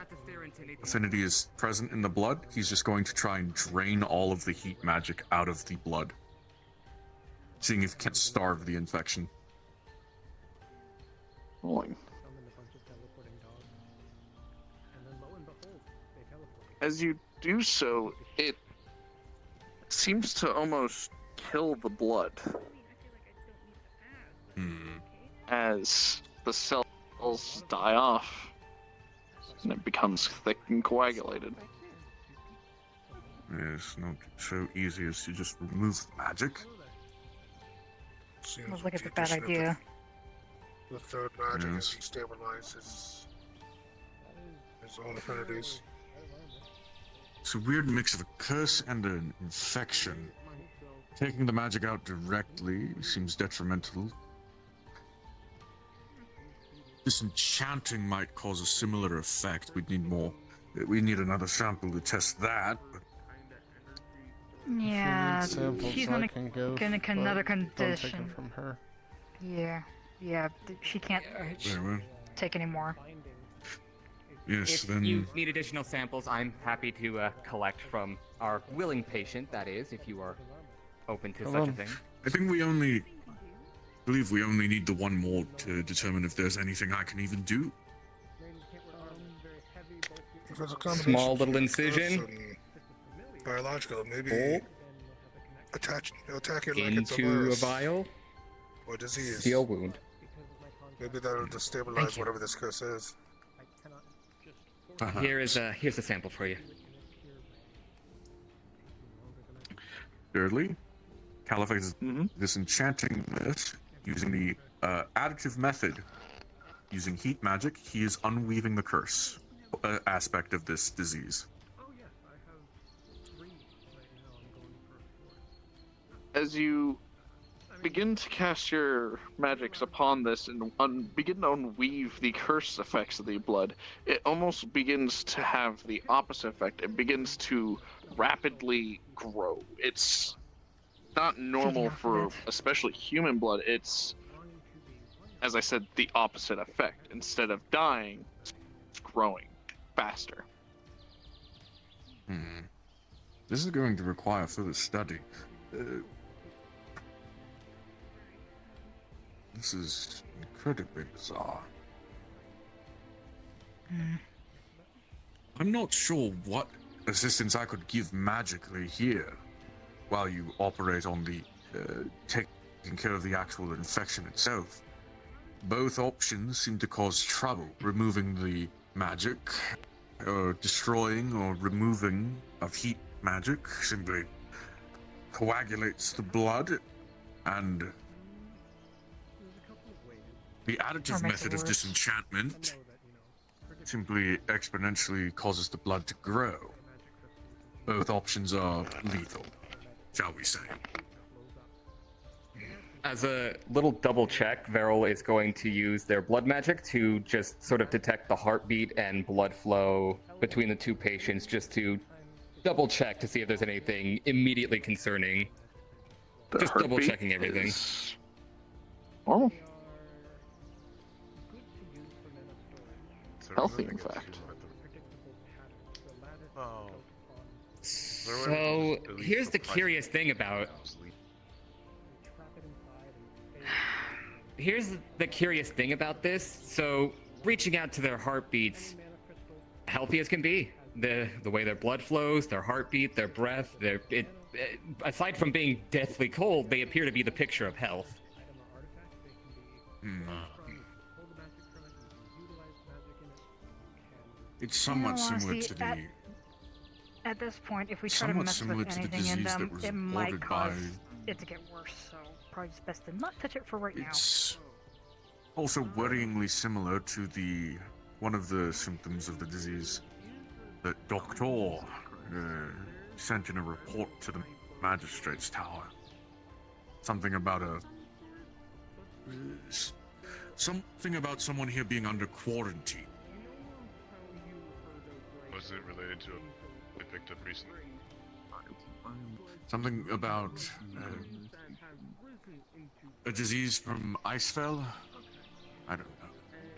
affinity is present in the blood, he's just going to try and drain all of the heat magic out of the blood, seeing if he can starve the infection. Rolling. As you do so, it seems to almost kill the blood. As the cells die off, and it becomes thick and coagulated. It's not so easy as to just remove the magic. Looks like it's a bad idea. The third magic Yes. destabilizes his own affinities. It's a weird mix of a curse and an infection. Taking the magic out directly seems detrimental. Disenchanting might cause a similar effect. We'd need more. We need another sample to test that. But Yeah, samples she's I gonna can give, get another but don't take condition. it from her. Yeah, she can't very well. take any more. Yes, If then. you need additional samples, I'm happy to collect from our willing patient, that is, if you are open to such a thing. I think believe we only need the one more to determine if there's anything I can even do. If it's a combination Small of little curse incision. and biological, maybe attack it like it's a Into a virus vial. or disease. Seal wound. Maybe that'll destabilize whatever this curse is. Here's a sample for you. Thirdly, Caliphate is disenchanting this using the additive method. Using heat magic, he is unweaving the curse aspect of this disease. As you begin to cast your magics upon this and begin to unweave the curse effects of the blood, it almost begins to have the opposite effect. It begins to rapidly grow. It's not normal for especially human blood. It's, as I said, the opposite effect. Instead of dying, it's growing faster. This is going to require further study. This is incredibly bizarre. I'm not sure what assistance I could give magically here while you operate on the taking care of the actual infection itself. Both options seem to cause trouble. Removing the magic, or destroying or removing of heat magic simply coagulates the blood, and the additive method of disenchantment simply exponentially causes the blood to grow. Both options are lethal, shall we say. As a little double check, Veril is going to use their blood magic to just sort of detect the heartbeat and blood flow between the two patients, just to double check to see if there's anything immediately concerning. Just double checking everything. Normal. Healthy, in fact. So here's the curious thing about. Here's the curious thing about this. So reaching out to their heartbeats, healthy as can be. The way their blood flows, their heartbeat, their breath, aside from being deathly cold, they appear to be the picture of health. It's somewhat similar to the. At this point, if we try to Somewhat mess similar with to the anything in disease that them, was it might ordered cause by- it to get worse. So probably just best to not touch it for right It's also worryingly similar to one of the symptoms of the disease that Doctor sent in a report to the magistrate's tower. Something about something about someone here being under quarantine. Was it related to a picked up recently? Something about a disease from Icefell? I don't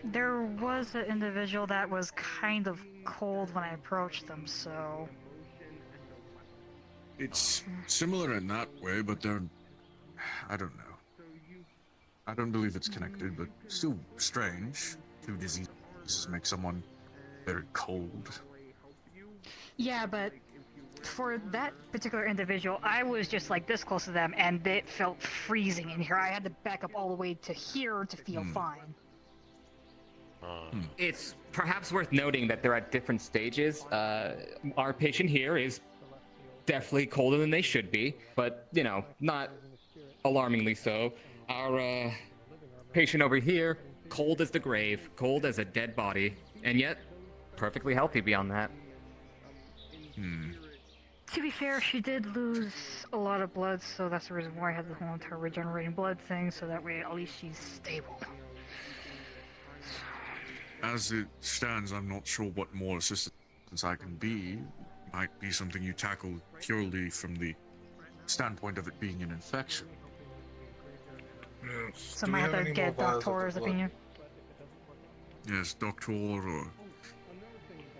know. There was an individual that was kind of cold when I approached them, so... It's similar in that way, but they're... I don't know. I don't believe it's connected, but still strange. Two diseases make someone very cold. Yeah, but for that particular individual, I was just like this close to them, and it felt freezing in here. I had to back up all the way to here to feel fine. It's perhaps worth noting that they're at different stages. Our patient here is definitely colder than they should be, but, you know, not alarmingly so. Our patient over here, cold as the grave, cold as a dead body, and yet perfectly healthy beyond that. To be fair, she did lose a lot of blood, so that's the reason why I had the whole entire regenerating blood thing, so that way at least she's stable. As it stands, I'm not sure what more assistance I can be. Might be something you tackle purely from the standpoint of it being an infection. Yes. So I might have to get Doctor's opinion. Yes, Doctor, or...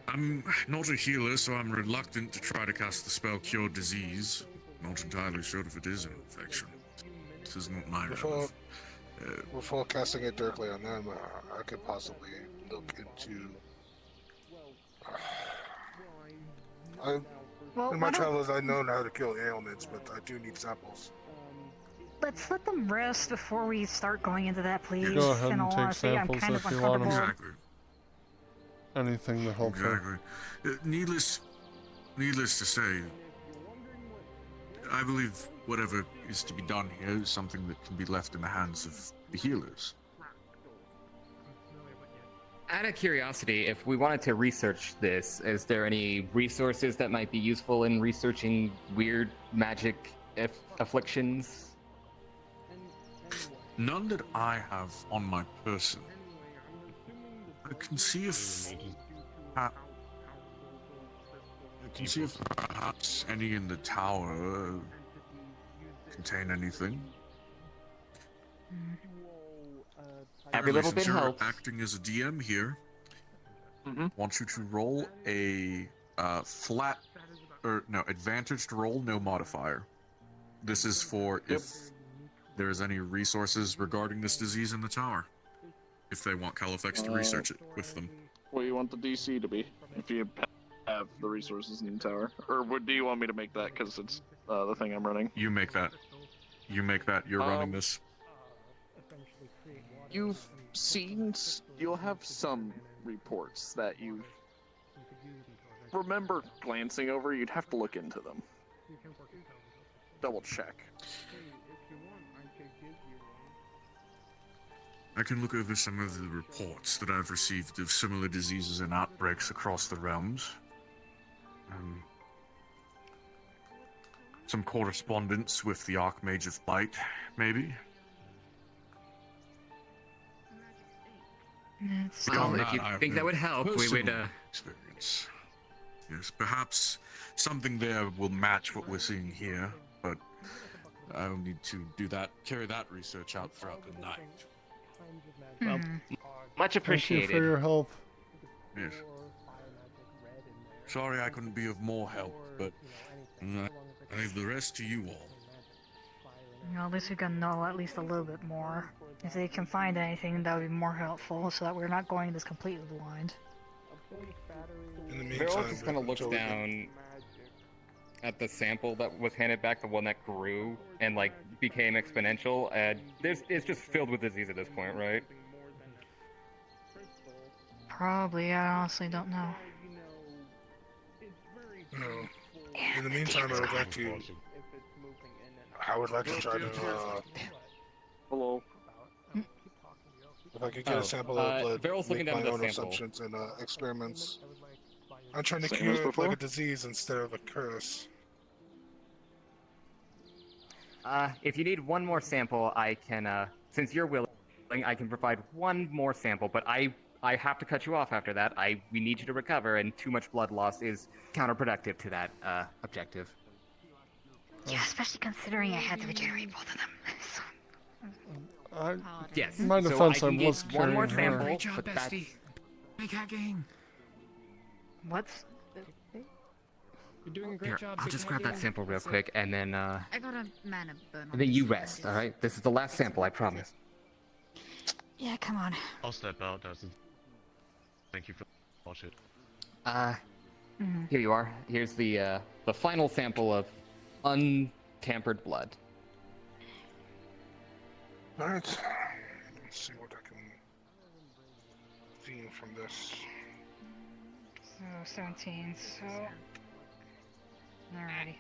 I'm not a healer, so I'm reluctant to try to cast the spell Cure Disease. Not entirely sure if it is an infection. This is not my realm. Before casting it directly on them, I could possibly look into... in my travels, I know how to kill ailments, but I do need samples. Let's let them rest before we start going into that, please. Go ahead and all take honesty, I'm samples kind if of you want them. Exactly. Anything to help her. Exactly. Needless to say, I believe whatever is to be done here is something that can be left in the hands of the healers. Out of curiosity, if we wanted to research this, is there any resources that might be useful in researching weird magic afflictions? None that I have on my person. I can see if perhaps any in the tower contain anything. Every little bit Since you're helps. acting as a DM here, want you to roll a advantaged roll, no modifier. This is for if there's any resources regarding this disease in the tower. If they want Caliphx to research it with them. What do you want the DC to be? If you have the resources in the tower, or do you want me to make that because it's the thing I'm running? You make that. You make that. You're running this. You've seen. You'll have some reports that you remember glancing over. You'd have to look into them. Double check. I can look over some of the reports that I've received of similar diseases and outbreaks across the realms. Some correspondence with the Archmage of Light, maybe? Well, if you think that would help, we would, experience. Yes, perhaps something there will match what we're seeing here, but I'll need to carry that research out throughout the night. Well, much appreciated. Thank you for your help. Yes. Sorry I couldn't be of more help, but I leave the rest to you all. You know, at least we can know at least a little bit more. If they can find anything, that would be more helpful, so that we're not going this completely blind. In the Beryl meantime, just kind of looks down at the sample that was handed back, the one that grew and like became exponential, and it's just filled with disease at this point, right? Probably, I honestly don't know. No. In the meantime, I would like to try to, Hello. if I could get a sample of blood, Beryl's looking make down my at own the sample. assumptions and experiments. I'm trying to Same cure as it before? like a disease instead of a curse. If you need one more sample, I can, since you're willing, I can provide one more sample, but I have to cut you off after that. We need you to recover, and too much blood loss is counterproductive to that, objective. Yeah, especially considering I had to regenerate both of them. Yes. In my So defense, I I can was get one more carrying her. sample. Great job, but that's- bestie. Make hacking. What? You're doing a great Here, job. I'll Big just grab that Hacking. sample real quick, and then I got a mana burn. and then you rest. All right. This is the last sample, I promise. Yeah, come on. I'll step out, Dustin. Thank you for all shit. Here you are. Here's the final sample of untampered blood. Alright. Let's see what I can glean from this. So 17. So. Alrighty.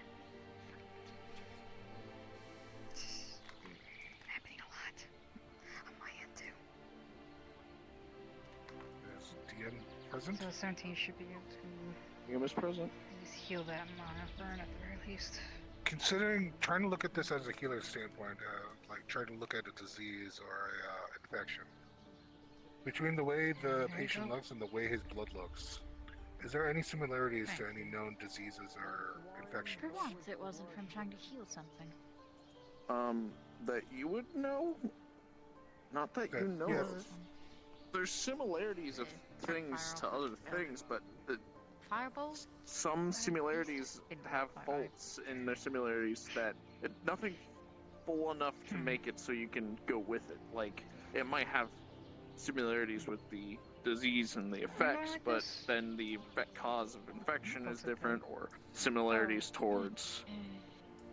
Happening a lot on my end too. Is DM present? So 17 should be able to You miss present. at least heal that mana burn at the very least. Considering trying to look at this as a healer standpoint, like trying to look at a disease or a infection, between the way the patient looks and the way his blood looks, is there any similarities to any known diseases or infections? For once, it wasn't from trying to heal something. That you would know? Not that you know yes. of. There's similarities of things to other things, but Fireballs? some similarities have faults in their similarities that nothing full enough to make it so you can go with it. Like, it might have similarities with the disease and the effects, but then the cause of infection is different, or similarities towards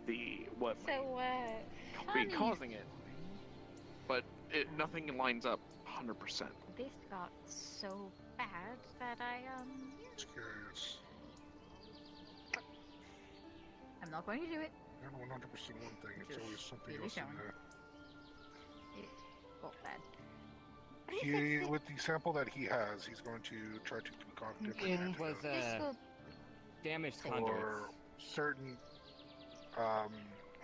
the what might be causing it. But nothing lines up 100%. This got so bad that I Just curious. I'm not going to do it. I don't 100% one thing, it's Just always something really else in don't. there. It got bad. With the sample that he has, he's going to try to concoct different It was damaged for conduits. certain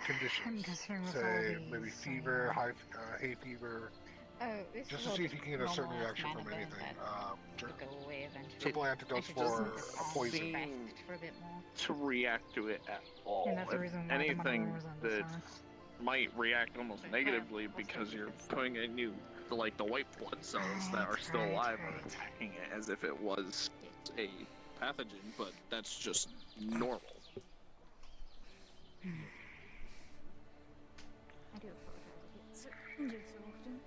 conditions. considering with Say all maybe these, fever, hay fever. Oh, this Just will to see if you can get a certain normal reaction mana from burn anything. that will go away eventually. Simple antidotes I should for just a poison. rest for a bit more. To react to it at all. And that's the If reason why the anything mana was on that this might react almost negatively because you're putting in the white blood cells that are still alive are attacking it as if it was a pathogen, but that's just normal. I do apologize. I get injured so often.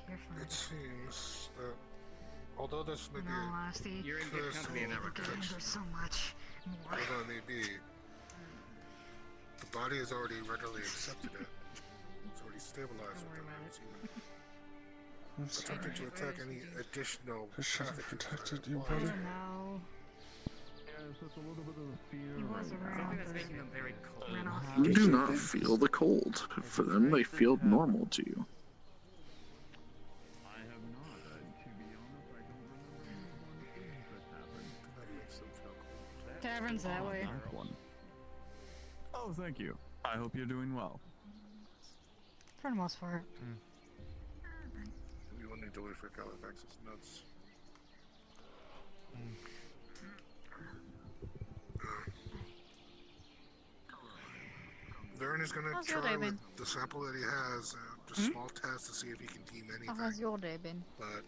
You're fine. It seems that although this may In be all honesty, You're in good company in that we're regard. getting so much more. although it may be, the body has already readily accepted it. It's already stabilized with it. It's attempting to attack any additional I should have pathogens protected that you, apply. buddy. No. He was around. Something that's making them very cold. Ran off. You do not feel the cold. For them, they feel normal to you. I have not. To be honest, I don't remember one thing that happened. That makes them feel cold. Taverns that way. Nice one. Oh, thank you. I hope you're doing well. For the most part. We will need to wait for Califax's notes. Varen is going How's to your try day with been? the sample that he has, just a small test to see if he can deem anything. How's your day been? But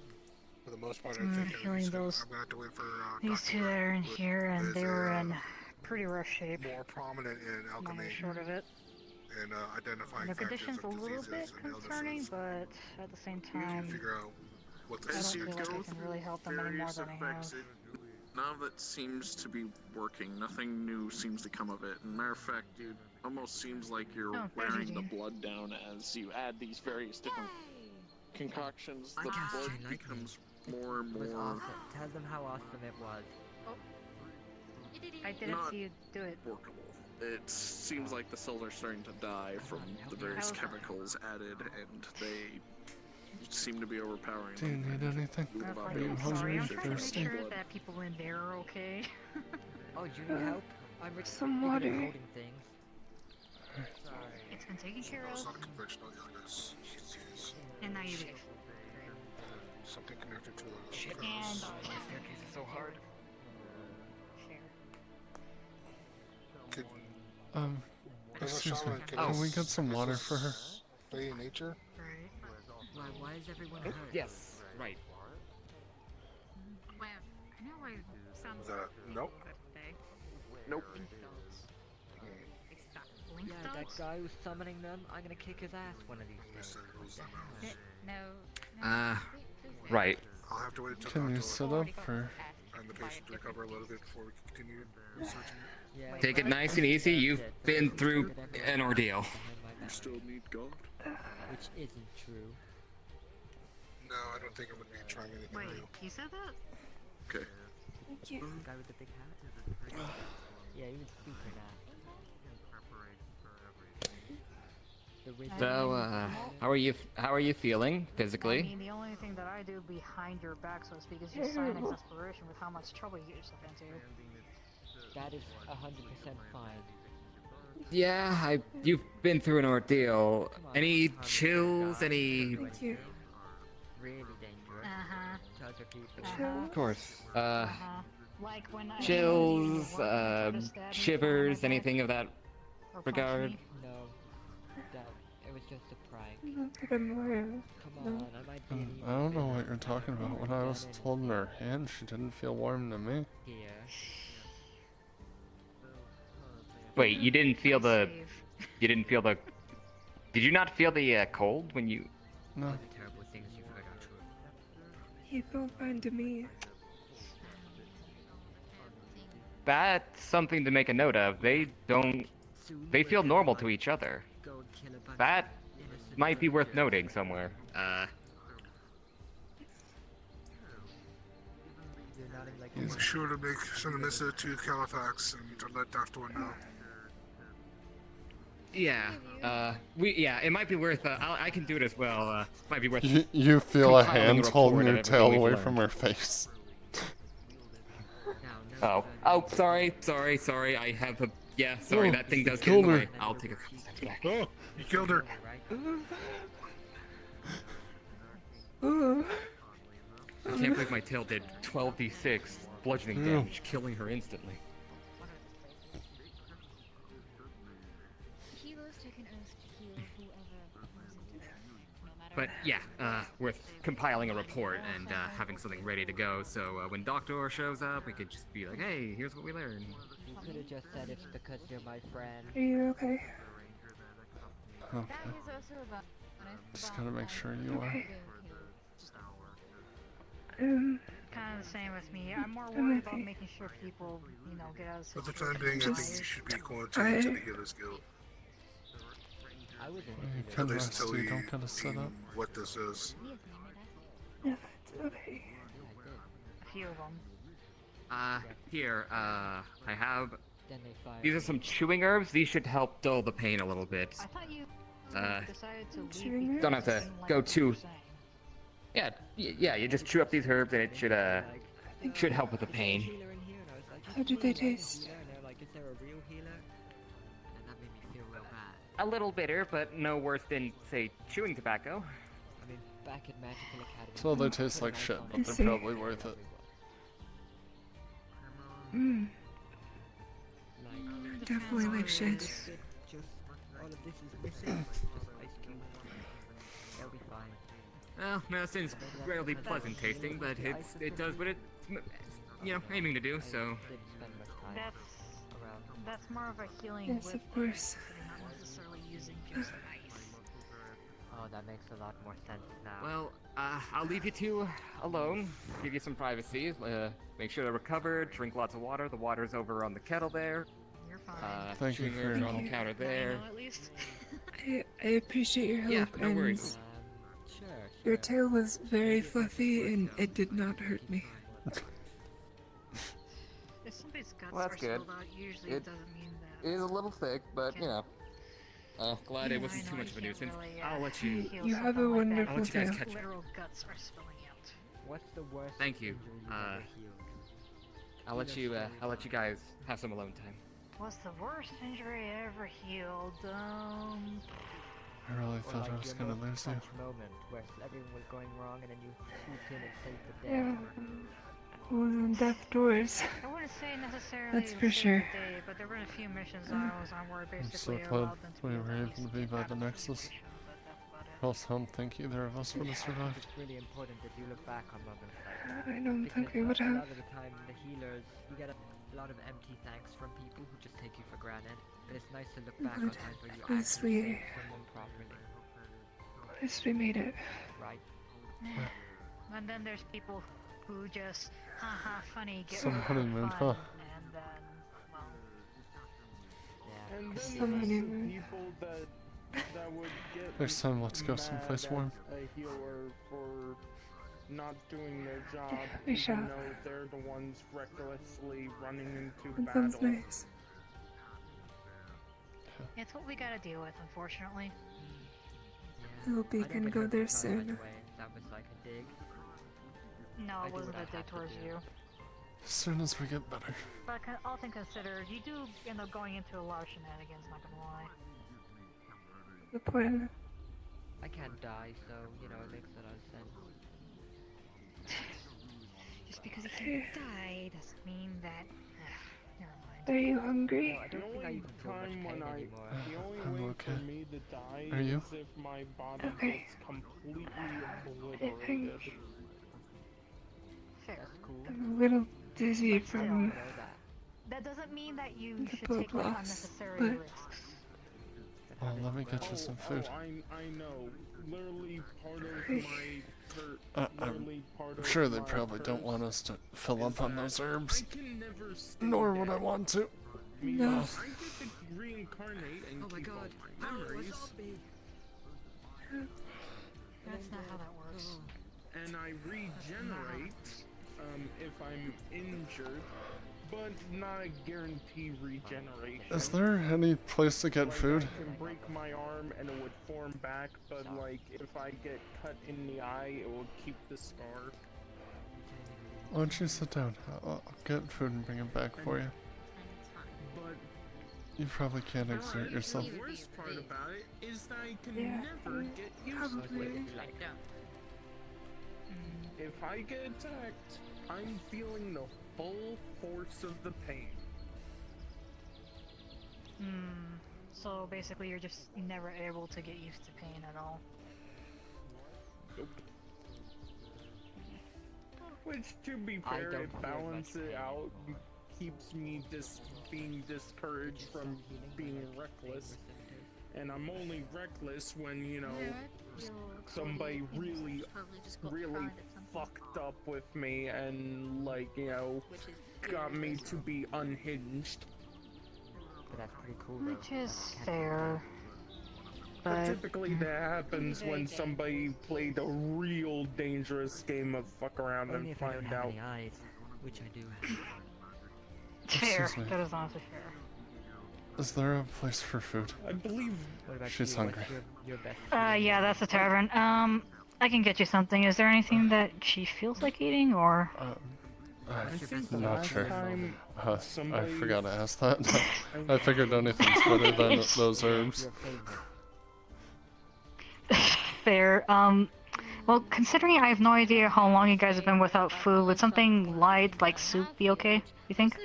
for the most part, I think Healing those. I'm going to have to wait for These Dr. two that are in Wood, here, who and is they were a, in pretty rough shape. more prominent in Long alchemy and short of it. and identifying The factors condition's of a little diseases bit and concerning, illnesses. but at the same We need time, to figure out what the I don't As you feel go like I can really help them any more various than I have. effects, none of it seems to be working. Nothing new seems to come of it. And matter of fact, dude, almost seems like you're Oh, wearing thank the you. blood down as you add these various different concoctions. The blood becomes more and more Tell them how awesome it was. I didn't Not see you do it. workable. It seems like the cells are starting to die from the various chemicals added, and they seem to be overpowering. Do you need anything? Are you I'm hungry sorry, or I'm trying to make thirsty? sure that people in there are okay. Oh, do you need help? I'm Some really good at water. holding things. Sorry. It's been taken care It's of, not a conventional illness. Disease. and now you leave. Something connected to a Shit. And My staircase is so hard. share. Could, Um, as a excuse me. shaman, Can we get some water for her? Fey nature. Right. Why is everyone hurt? Yes, right. Well, I know I sound Was that a nope? Nope. Yeah, that guy who's summoning them, I'm gonna kick his ass one of these days. Right. I'll have to wait until Can you Dr. sit up or? and the patient recover a little bit before we continue researching it. Yeah, Take it nice and easy. You've been through an ordeal. You still need God. Which isn't true. No, I don't think I'm gonna be trying anything Wait, new. you said that? Okay. Thank you. The guy with the big hat? Yeah, he was super nice. So, how are you feeling I physically? mean, the only thing that I do behind your back, so to speak, is just sign exasperation with how much trouble you get yourself into. That is 100% fine. Yeah, you've been through an ordeal. Any chills? Any? Really dangerous. To other people. Of course. Like when I Chills, shivers, anything of that Or regard? No. That, it was just a prank. I don't think I'm aware. Come on, I might be an I don't know what you're talking about. When I was holding her hand, she didn't feel warm to me. here. Wait, you didn't feel the? You didn't feel the? Did you not feel the cold when you? No. The terrible things you've heard are true. He felt fine to me. That's something to make a note of. They don't. They feel normal to each other. That might be worth noting somewhere. Be sure to send a message to Califax and to let Dr. know. Yeah. It might be worth. I can do it as well. Might be worth. You feel a compiling hand report holding of your everything tail we've away learned. from her face. Oh, sorry. I have a. Yeah, sorry. Oh, that thing you does get in killed the her. way. I'll take a couple steps back. Oh, you killed her. I can't believe my tail did 12d6 bludgeoning damage, killing her instantly. But yeah, worth compiling a report and having something ready to go. So when Doctor shows up, we could just be like, "Hey, here's what we learned." You could have just said it's because you're my friend. Are you okay? Okay. Just gotta make sure you are. Kind of the same with me. I'm more worried about making sure people, get out of For the time being, I think you should be quarantined to the Healers Guild. You can At least rest, until you we don't gotta sit up. what this is. No, it's okay. A few of them. Here, I have. Then they fire. These are some chewing herbs. These should help dull the pain a little bit. I thought you decided to Chewing leave. Don't have to go too. Yeah, you just chew up these herbs and it should help with the pain. How do they taste? And they're like, is there a real healer? And that made me feel real bad. A little bitter, but no worse than, say, chewing tobacco. I mean, back at Magical Academy. So they taste like shit, but they're probably worth it. Definitely like shit. Just all of this is missing. Just ice cubes. They'll be fine. Well, medicine's rarely pleasant tasting, but it does what it's aiming to do. So. That's more of a healing Yes, whip, of course. not necessarily using just ice. Oh, that makes a lot more sense now. Well, I'll leave you two alone. Give you some privacy. Make sure they're recovered. Drink lots of water. The water's over on the kettle there. You're fine. Thank you chewing for herbs your on the help. counter there. At least. I appreciate your help. Yeah, no and worries. Sure. Your tail was very fluffy and it did not hurt me. If somebody's guts Well, are that's good. spilled out, usually it doesn't mean that. It is a little thick, but glad it wasn't too much of a nuisance. I'll let you. You have a I'll wonderful let you guys tail. catch up. Literal guts are spilling out. What's the worst Thank you. injury you've ever healed? I'll let you guys have some alone time. What's the worst injury I ever healed? I really Or thought I like was your gonna most lose you. clutch moment where everything was going wrong and then you swooped in and saved the day. Yeah. Wasn't Death Doors. I wouldn't say necessarily That's it for was sure. saved the day, but there were a few missions I was on where I'm so basically glad allowed them to we be were able able to be by the Nexus. else I don't think either of us would have survived. It's really important that you look back on moments like that. I don't think we Because would a have. lot of the time, the healers, you get a lot of empty thanks from people who just take you for granted. But it's nice to look back on But times where you at least actually we- saved someone properly. At least we made it. Right. And then there's people who just, haha, funny, get Some rid of honeymoon, fun, huh? and then, well, And then Some there's the honeymoon. people that would get Next time, let's go mad someplace at warm. a healer for not doing their job, we even shall. though they're the ones recklessly running into That battle. sounds nice. it's what we gotta deal with, unfortunately. I hope we can go there soon. That was like a dig. No, I it do wasn't what I a dig have to towards do. you. As soon as we get better. But all things considered, you do end up going into a lot of shenanigans, not gonna lie. Good plan. I can't die, so, you know, it makes a lot of sense. Just because you can't die doesn't mean that. Never mind. Are you hungry? No, I don't think I even feel much pain anymore. The only I'm way okay. for me to die Are you? is if my body Okay. gets completely I obliterated. think Fair. I'm a little dizzy But still, from that doesn't mean that you the should blood take like loss, unnecessary but risks. Well, let me get you some food. I know. Literally part of Hey. my hurt. I'm literally part I'm of sure they my probably don't curse want us to fill up is on that those herbs. I can never stay Nor would I dead. want to. No. I get to reincarnate and keep all my memories, That's not how that works. and I regenerate if I'm injured, but not a guaranteed regeneration. Is there any place to get Like, food? I can break my arm and it would form back, but like if I get cut in the eye, it will keep the scar. Why don't you sit down? I'll get food and bring it back for you. But You probably can't exert yourself. the worst part about it is that I can Yeah, never get used to probably. it. If I get attacked, I'm feeling the full force of the pain. So basically, you're just never able to get used to pain at all. Nope. Which, to be I fair, don't it feel balances much it pain. out, keeps me being discouraged from being reckless. And I'm only reckless when, you know, somebody really fucked up with me and, like, you know, got me to be unhinged. But that's pretty cool, though. Which is fair. But But typically that happens when somebody played a real dangerous game of fuck around Only and if I don't find have out. any eyes, which I do have. fair. Excuse me. That is honestly fair. Is there a place for food? I believe What about She's you? hungry. What's your best Yeah, that's the tavern. I can get you something. Is there anything that she feels like eating, or? I'm think the not last sure. time I somebody- forgot to ask that. I figured anything's better than those herbs. Your favorite? Fair. Well, considering I have no idea how long you guys have been without food, would something light like soup be okay? You think?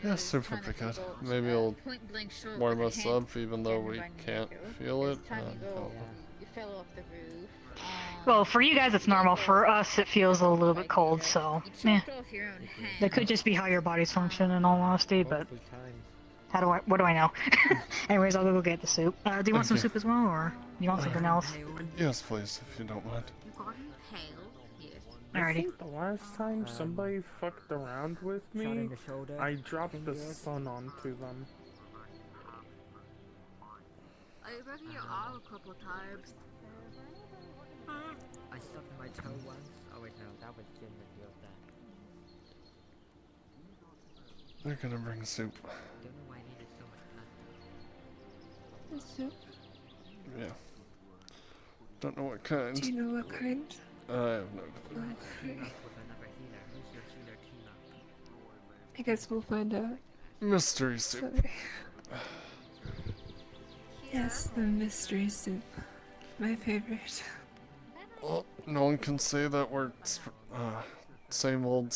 Yeah, soup would be good. Maybe it'll warm us up even though we can't feel it. You fell off the roof. Well, for you guys it's normal. For us, it feels a little bit cold. So, yeah. That could just be how your bodies function, in all honesty. But what do I know? Anyways, I'll go get the soup. Do you want some soup as well, or you want something else? Yes, please, if you don't mind. I Alrighty. think the last time somebody fucked around with Shot in me, the shoulder, I dropped the fingers. sun onto them. I broken your arm a couple of times. I stubbed my toe once. Oh wait, no, that was Jim that dealt that. They're gonna bring soup. Don't know why I needed so much plastic. the soup. Yeah. Don't know what kind. Do you know what kind? I have no clue. Okay. With another healer. Who's your healer team up? I guess we'll find out. Mystery soup. Sorry. Yes, the mystery soup. My favorite. Well, no one can say that we're same old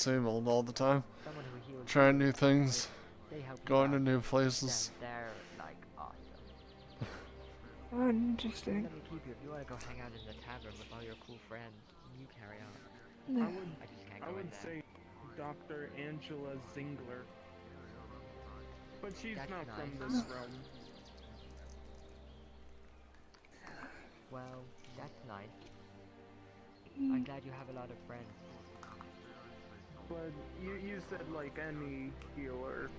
all the time. Someone who heals Trying new things, they help you going to out. new places. They're like awesome. Oh, interesting. Let me keep you. If you want to go hang out in the tavern with all your cool friends, you carry on. No. I just can't I go in would there. say Dr. Angela Zingler. But she's That's not from nice. this realm. Well, that's nice. Mm. I'm glad you have a lot of friends. But you said like any healer.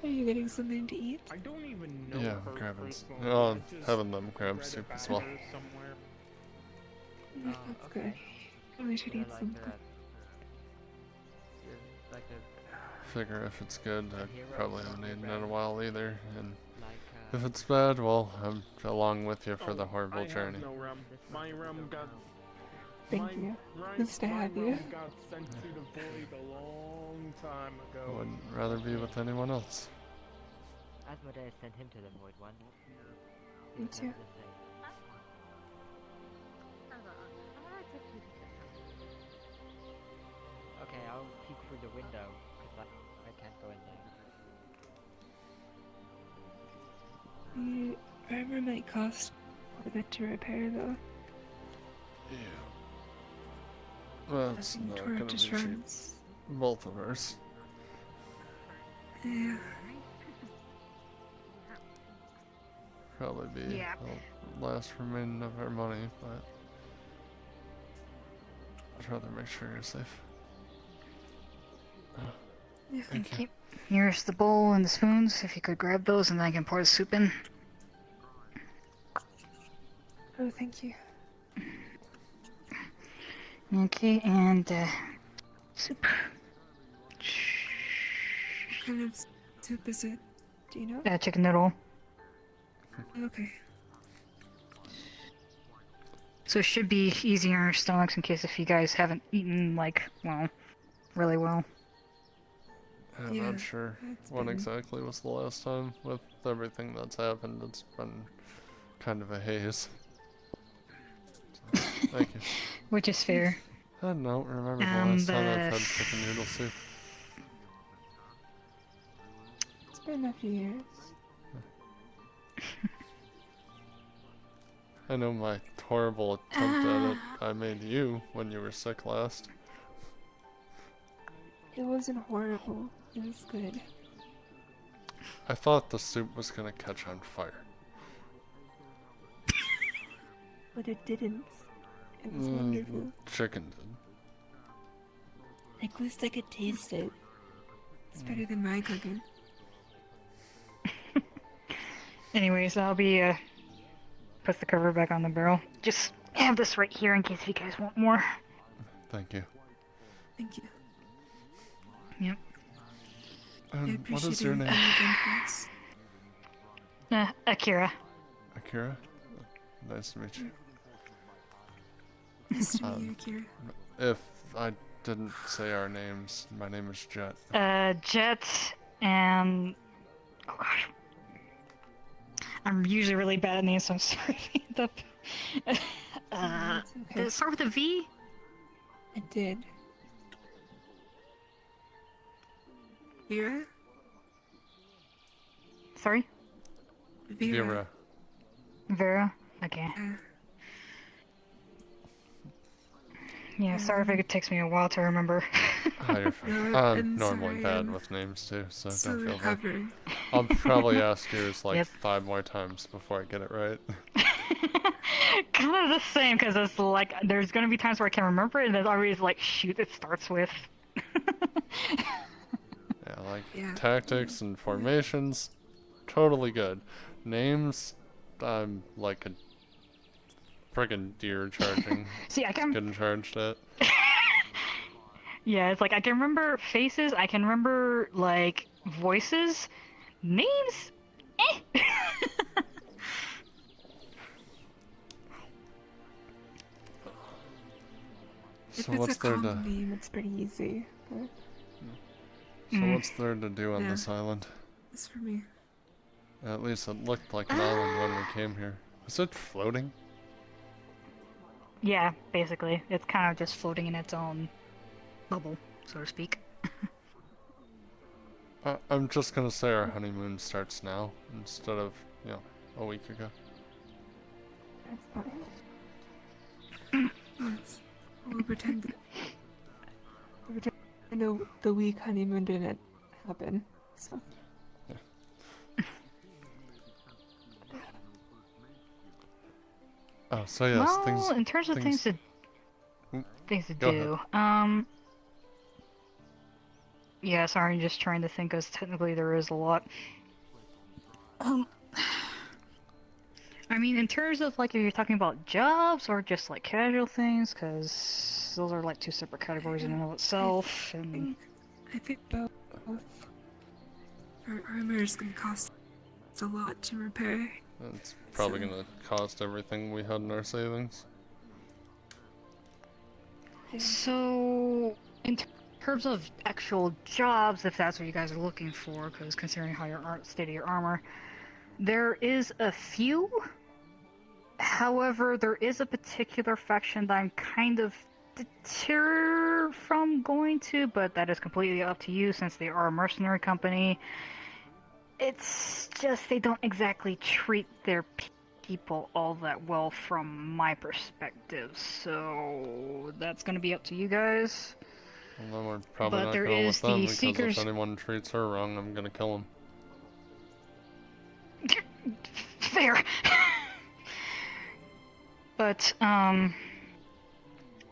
Are you getting something to eat? I don't even know Yeah, her I'm grabbing. personally. Oh, I I'm just having them grab read soup about as well. her somewhere. Yeah, that's good. Probably should You're eat like something. You're like a Figure if it's good, I hero probably from haven't your eaten in a realm. while either. And Like, if it's bad, well, I'm along with you for the I horrible have journey. no realm. My realm got. Thank you. Right, Nice to have you. realm got sent to the void a long time I ago. wouldn't rather be with anyone else. Asmodeus sent him to the void once. He Me was too. never the same. Okay, I'll peek through the window, because I can't go in there. The armor might cost quite a bit to repair, though. Yeah. Well, it's Nothing not toward gonna be cheap. insurance. Both of ours. Yeah. Probably be Yeah. the last remaining of our money, but I'd rather make sure you're safe. Yeah. Thank you. Here's the bowl and the spoons. If you could grab those, and then I can pour the soup in. Oh, thank you. Okay, and soup. What kind of soup is it? Do you know? Chicken noodle. Okay. So it should be easy on your stomachs in case if you guys haven't eaten, like, well, really well. I'm Yeah, not sure that's when been- exactly was the last time. With everything that's happened, it's been kind of a haze. So, thank you. Which is fair. I don't remember the last time I've had the- chicken noodle soup. It's been a few years. I know my horrible attempt at it I made you when you were sick last. It wasn't horrible. It was good. I thought the soup was gonna catch on fire. But it didn't. It was The wonderful. chicken did. At least I could taste it. It's better than my cooking. Anyways, I'll be, put the cover back on the barrel. Just have this right here in case you guys want more. Thank you. Thank you. Yep. I What appreciate is your name? everything for us. Akira. Akira? Nice to meet you. Nice to meet you, Akira. If I didn't say our names, my name is Jett. Jett and... Oh gosh. I'm usually really bad at names, so I'm sorry. Did it start with a V? It did. Vera? Sorry? Vera. Vera? Okay. Yeah, sorry if it takes me a while to remember. Hi, you're fine. No, I'm I'm normally sorry, bad I'm with names too, so still don't feel bad. recovering. I'll probably ask yours like Yep. 5 more times before I get it right. Kind of the same, because it's like, there's gonna be times where I can remember it, and there's always like, shoot, it starts with. Yeah, like Yeah. tactics and formations, totally good. Names, I'm like a friggin' deer charging. See, I can. Getting charged at. Yeah, it's like, I can remember faces, I can remember, like, voices, names, eh. If So it's what's a there common to name, it's pretty easy. But what's there to do on Yeah. this island? it's for me. At least it looked like an island when we came here. Is it floating? Yeah, basically. It's kind of just floating in its own bubble, so to speak. I'm just gonna say our honeymoon starts now instead of, a week ago. That's fine. Yes. We'll pretend the week honeymoon didn't happen. So. Oh, so yes, well, in terms of things to Go do, yeah, sorry, I'm just trying to think, because technically there is a lot. I mean, in terms of, like, if you're talking about jobs or just, like, casual things, because those are, like, two separate categories in and of itself, and... I think both. Our armor is going to cost a lot to repair. It's probably gonna cost everything we had in our savings. So, in terms of actual jobs, if that's what you guys are looking for, because considering how your state of your armor, there is a few. However, there is a particular faction that I'm kind of deterred from going to, but that is completely up to you since they are a mercenary company. It's just they don't exactly treat their people all that well from my perspective, so that's gonna be up to you guys. And then we're probably not going with them because if anyone treats her wrong, I'm gonna kill him. Fair. But,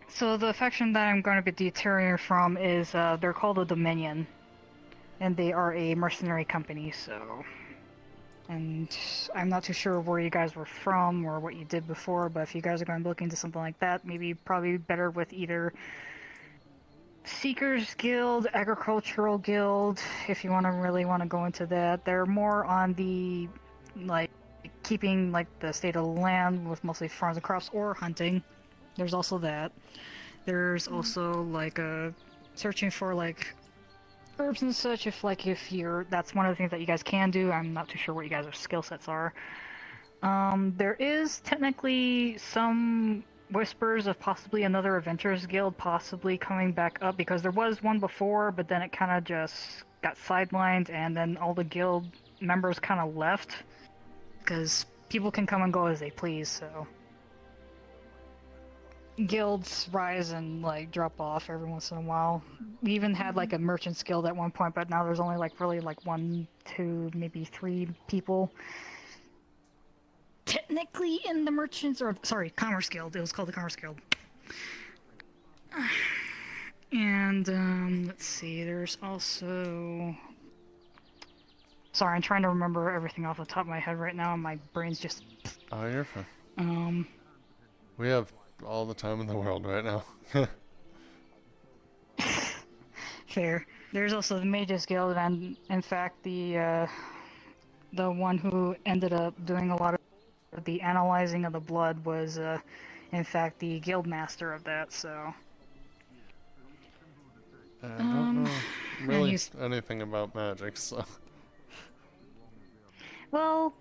so the faction that I'm going to be deterring from is, they're called the Dominion. And they are a mercenary company, so... And I'm not too sure where you guys were from or what you did before, but if you guys are going to look into something like that, maybe probably better with either Seekers Guild, Agricultural Guild, if you really want to go into that. They're more on the, like, keeping, like, the state of the land with mostly farms and crops, or hunting. There's also that. There's also, like, searching for, like, herbs and such, if you're, that's one of the things that you guys can do. I'm not too sure what you guys' skill sets are. There is technically some whispers of possibly another Adventurers Guild possibly coming back up, because there was one before, but then it kind of just got sidelined, and then all the guild members kind of left, because people can come and go as they please, so... Guilds rise and, like, drop off every once in a while. We even had, like, a Merchants Guild at one point, but now there's only, like, really, like, 1, 2, maybe 3 people technically in the Merchants, or, sorry, Commerce Guild. It was called the Commerce Guild. And, let's see, there's also... Sorry, I'm trying to remember everything off the top of my head right now, and my brain's just... Oh, you're fine. We have all the time in the world right now. Fair. There's also the Mages Guild, and in fact, the one who ended up doing a lot of the analyzing of the blood was, in fact, the guild master of that, so... I don't know really anything about magic, so... Well,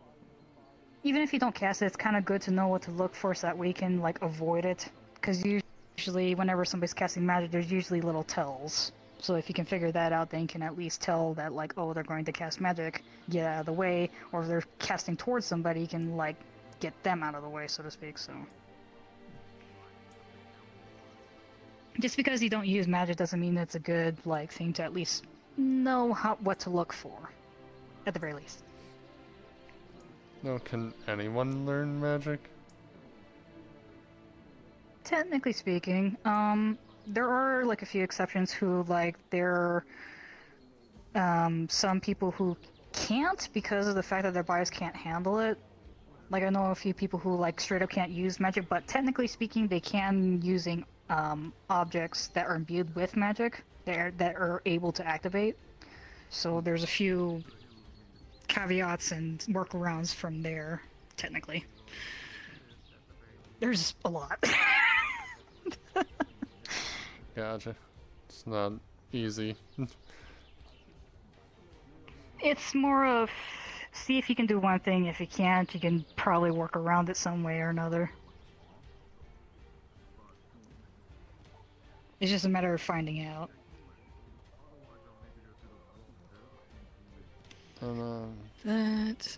even if you don't cast it, it's kind of good to know what to look for so that we can, like, avoid it. Because usually, whenever somebody's casting magic, there's usually little tells. So if you can figure that out, then you can at least tell that, like, oh, they're going to cast magic, get out of the way. Or if they're casting towards somebody, you can, like, get them out of the way, so to speak, so... Just because you don't use magic doesn't mean it's a good, like, thing to at least know what to look for. At the very least. No, can anyone learn magic? Technically speaking, there are, like, a few exceptions who, like, there are some people who can't because of the fact that their bodies can't handle it. Like, I know a few people who, like, straight up can't use magic, but technically speaking, they can using objects that are imbued with magic that are able to activate. So there's a few caveats and workarounds from there, technically. There's a lot. Gotcha. It's not easy. It's more of, see if you can do one thing. If you can't, you can probably work around it some way or another. It's just a matter of finding out. And, That...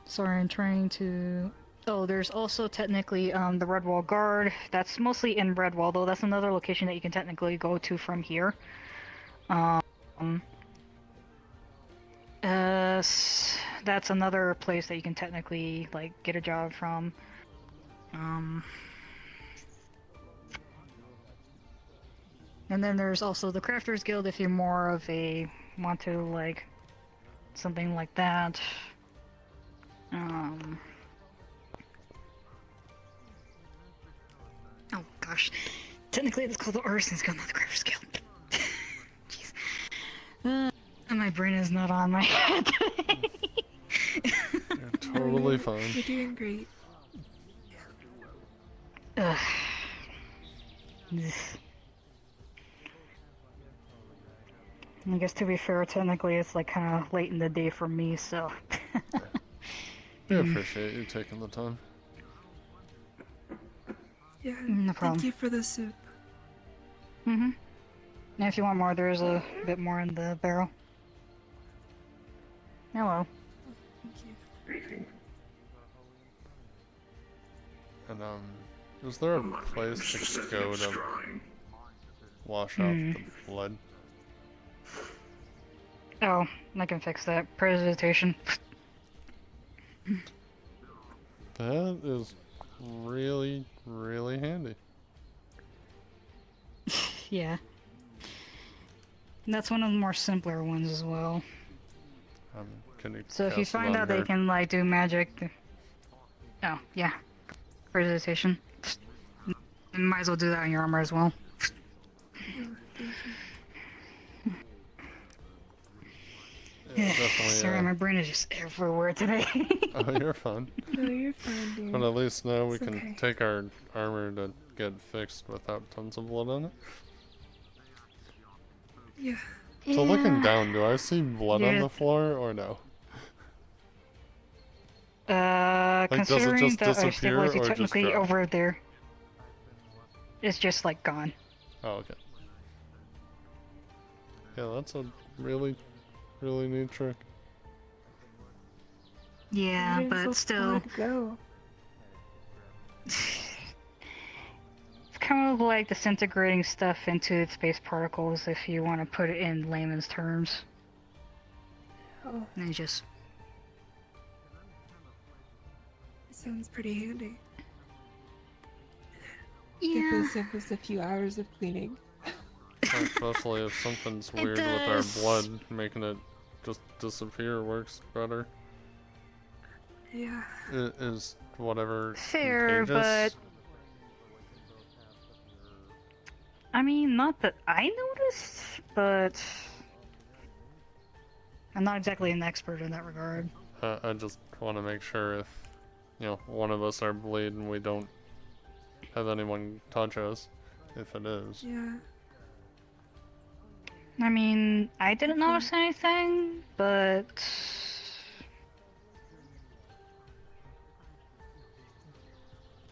Sorry, I'm trying to... Oh, there's also technically the Redwall Guard. That's mostly in Redwall, though. That's another location that you can technically go to from here. That's another place that you can technically, like, get a job from. And then there's also the Crafters Guild if you're more of a... want to, like... something like that. Oh gosh. Technically it's called the Artisans Guild, not the Crafters Guild. Jeez. My brain is not on my head today. You're totally fine. You're doing great. Ugh. I guess to be fair, technically it's like kind of late in the day for me, so... I appreciate you taking the time. Yeah, no problem. thank you for the soup. And if you want more, there's a bit more in the barrel. Hello. Thank you. And, is there a place to go to wash off the blood? Oh, I can fix that. Presentation. That is really, really handy. Yeah. And that's one of the more simpler ones as well. Can you So if you cast it find on out her? they can, like, do magic... Oh, yeah. Presentation. You might as well do that on your armor as well. Yeah, definitely, Sorry, my brain is just everywhere today. Oh, you're fine. No, you're fine, dude. But at least now we It's can okay. take our armor to get fixed without tons of blood on it. Yeah. So looking down, do I see blood on Yeah. the floor or no? Like, does it Considering just that our disappear stability or just technically drop? over there, it's just like gone. Oh, okay. Yeah, that's a really, really neat trick. Yeah, Where does but the still, blood go? it's kind of like disintegrating stuff into space particles if you want to put it in layman's terms. Oh, And just sounds pretty handy. Yeah. Give us just a few hours of cleaning. Especially if something's It weird with does. our blood, making it just disappear works better. Yeah. Is whatever fair, contagious? but I mean, not that I noticed, but I'm not exactly an expert in that regard. I just want to make sure if, you know, one of us are bleeding, we don't have anyone touch us, if it is. Yeah. I mean, I didn't notice anything, but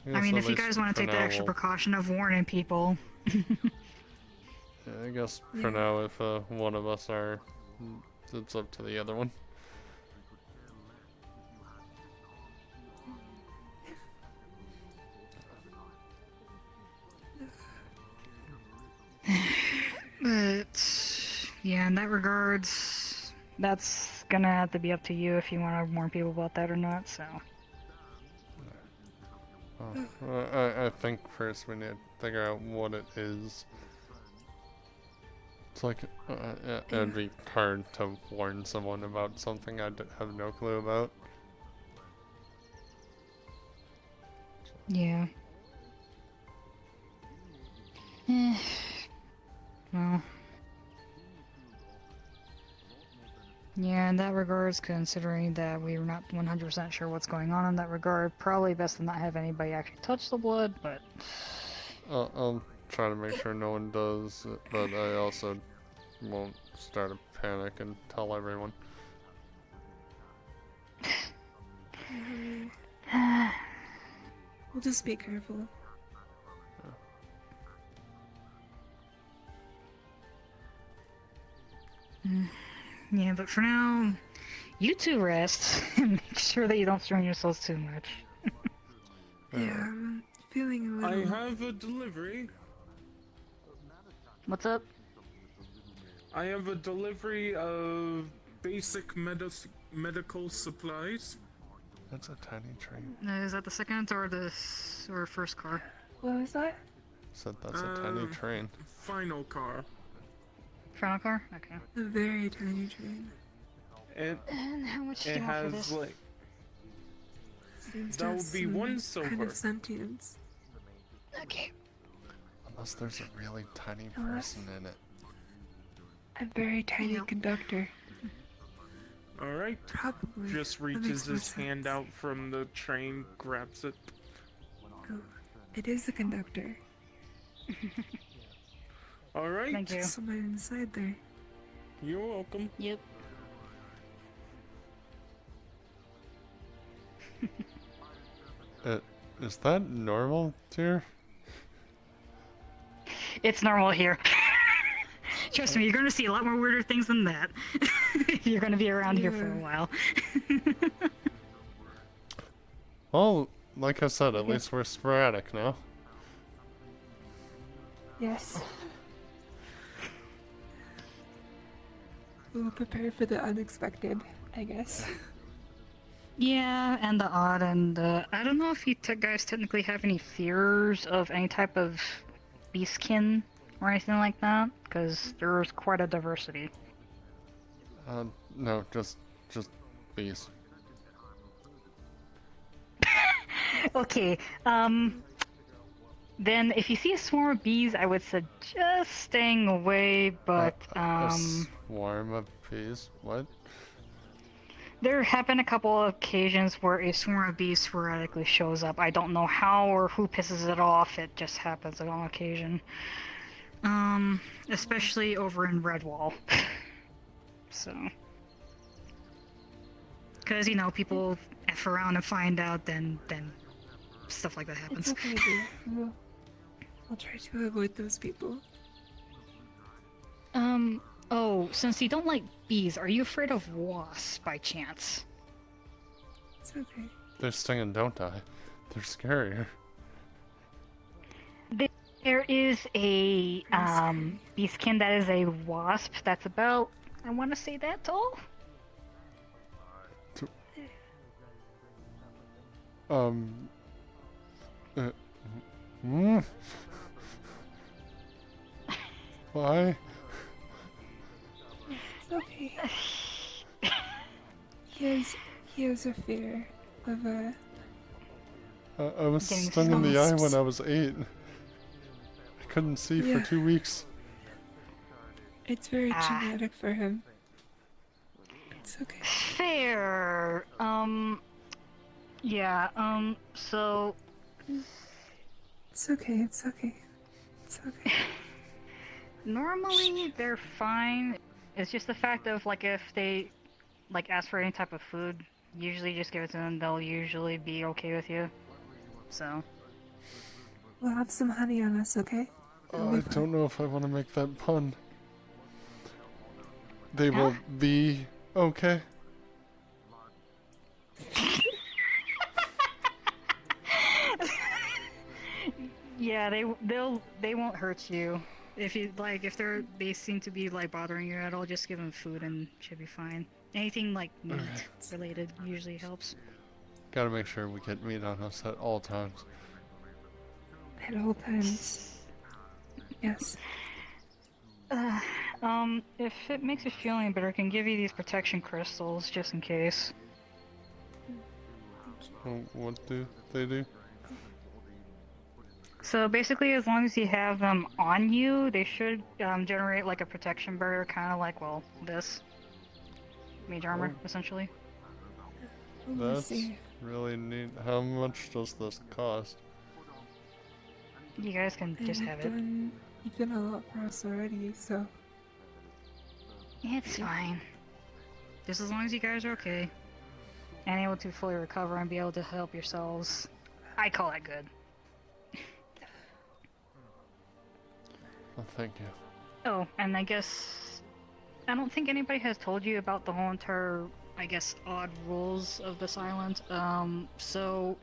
I mean, at if you least guys want for to take the now extra we'll- precaution of warning people. Yeah, I guess for now, if one of us are, it's up to the other one. But yeah, in that regards, that's gonna have to be up to you if you want to warn people about that or not. So I think first we need to figure out what it is. It's like, it'd be hard to warn someone about something I have no clue about. yeah. Well. Yeah, in that regards, considering that we're not 100% sure what's going on in that regard, probably best to not have anybody actually touch the blood, but... I'll try to make sure no one does, but I also won't start a panic and tell everyone. We'll just be careful. Yeah, but for now, You two rest and make sure that you don't strain yourselves too much. Yeah, I'm feeling a I little. have a delivery. What's up? I have a delivery of basic medical supplies. That's a tiny train. Is that the second or or first car? What was that? Said that's a tiny train. Final car. Final car? Okay. A very tiny train. And how much do it you want for has this? like Seems to that have would be some one kind silver. of sentience. Okay. Unless there's a really tiny person in it. A very tiny conductor. All right. Probably. Just That reaches makes more his hand sense. out from the train, grabs it. Oh, it is a conductor. All right. Thank you. Someone inside there. You're welcome. Yep. Is that normal, dear? It's normal here. Trust me, you're gonna see a lot more weirder things than that. If you're gonna be around here for a while. Well, like I said, at least we're sporadic now. Yes. We'll prepare for the unexpected, I guess. Yeah, and the odd, and I don't know if you guys technically have any fears of any type of beastkin or anything like that, because there's quite a diversity. No, just bees. Okay, then if you see a swarm of bees, I would suggest staying away, but, A swarm of bees? What? there have been a couple of occasions where a swarm of bees sporadically shows up. I don't know how or who pisses it off, it just happens on occasion. Especially over in Redwall. So. Because, people F around and find out, then stuff like that happens. It's okay, dear. We'll try to avoid those people. Oh, since you don't like bees, are you afraid of wasps by chance? It's okay. They're stinging, don't die. They're scarier. There is a beastkin that is a wasp that's about, I want to say that tall? Why? It's okay. He has a fear of I was Getting stung in the eye when wasps. I was 8. I couldn't see Yeah. for 2 weeks. It's very traumatic for him. It's okay. Fair. Yeah, so... It's okay, it's okay. It's okay. Normally, they're fine. It's just the fact of, if they, ask for any type of food, usually just give it to them, they'll usually be okay with you. So... We'll have some honey on us, okay? I don't know if I want to make that pun. They will be okay. Yeah, they won't hurt you. If they seem to be bothering you at all, just give them food and should be fine. Anything meat related usually helps. Gotta make sure we get meat on us at all times. At all times. Yes. If it makes you feel any better, I can give you these protection crystals just in case. What do they do? So basically, as long as you have them on you, they should generate a protection barrier, kind of like, this. Mage armor, essentially. That's really neat. How much does this cost? You guys can just have it. You've done a lot for us already, so... It's fine. Just as long as you guys are okay. And able to fully recover and be able to help yourselves. I call that good. Well, thank you. Oh, and I guess... I don't think anybody has told you about the whole entire I guess, odd rules of this island. So,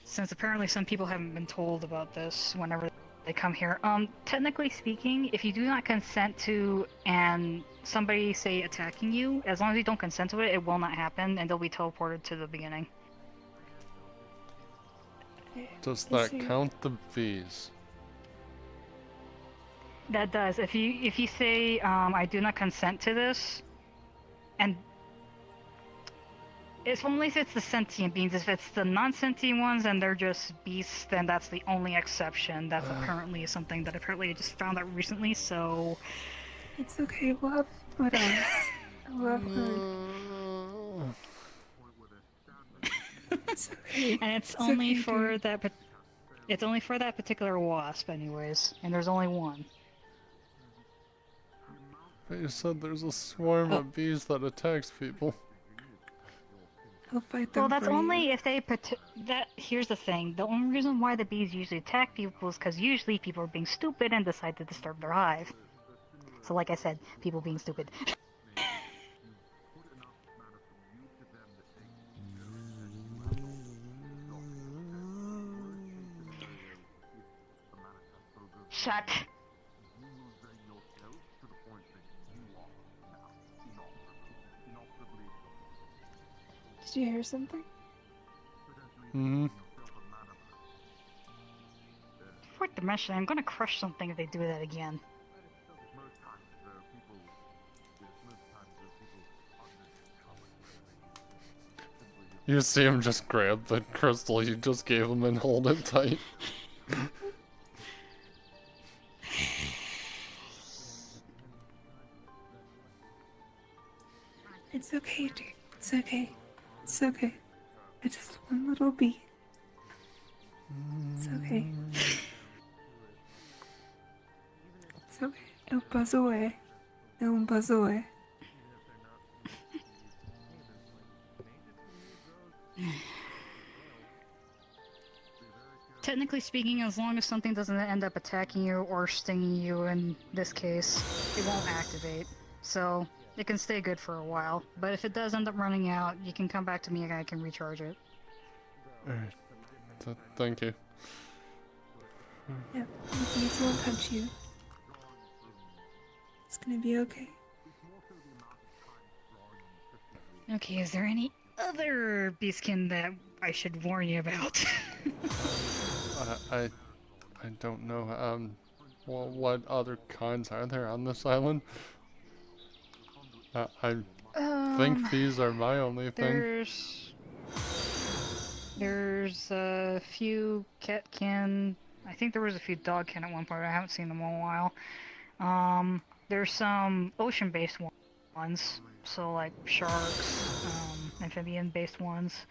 since apparently some people haven't been told about this whenever they come here, technically speaking, if you do not consent to and somebody, say, attacking you, as long as you don't consent to it, it will not happen, and they'll be teleported to the beginning. Does that count the bees? That does. If you say, I do not consent to this, and it's only if it's the sentient beings. If it's the non-sentient ones and they're just beasts, then that's the only exception. That's apparently something that apparently I just found out recently, so... It's okay, we'll have blood eyes. We'll have blood. It's okay. And it's only for that... It's only for that particular wasp, anyways. And there's only one. But you said there's a swarm of bees that attacks people. I'll fight them. Well, that's for only you. if they here's the thing. The only reason why the bees usually attack people is because usually people are being stupid and decide to disturb their hive. So like I said, people being stupid. Shut. Did you hear something? Mm-hmm. Fourth dimension, I'm gonna crush something if they do that again. You see him just grab the crystal you just gave him and hold it tight. It's okay, dude. It's okay. It's okay. It's just one little bee. It's okay. It's okay. It'll buzz away. It'll buzz away. Technically speaking, as long as something doesn't end up attacking you or stinging you in this case, it won't activate. So, it can stay good for a while. But if it does end up running out, you can come back to me and I can recharge it. Alright. Thank you. Yep, the bees won't touch you. It's gonna be okay. Okay, is there any other beastkin that I should warn you about? I don't know. Well, what other kinds are there on this island? I think these are my only thing. There's a few catkin. I think there was a few dogkin at one point. I haven't seen them in a while. There's some ocean-based ones, so like sharks, amphibian-based ones.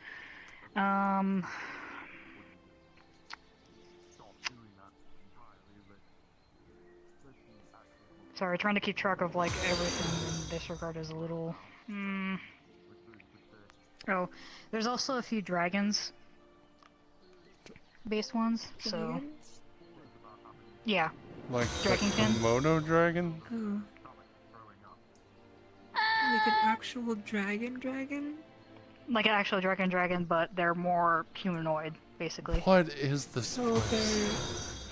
Sorry, trying to keep track of like everything in this regard is a little. Oh, there's also a few dragons based ones, so Dragons? yeah. Like Dragonkin? the Mono Dragon? Oh. Like an actual dragon? Like an actual dragon, but they're more humanoid, basically. What is this So place?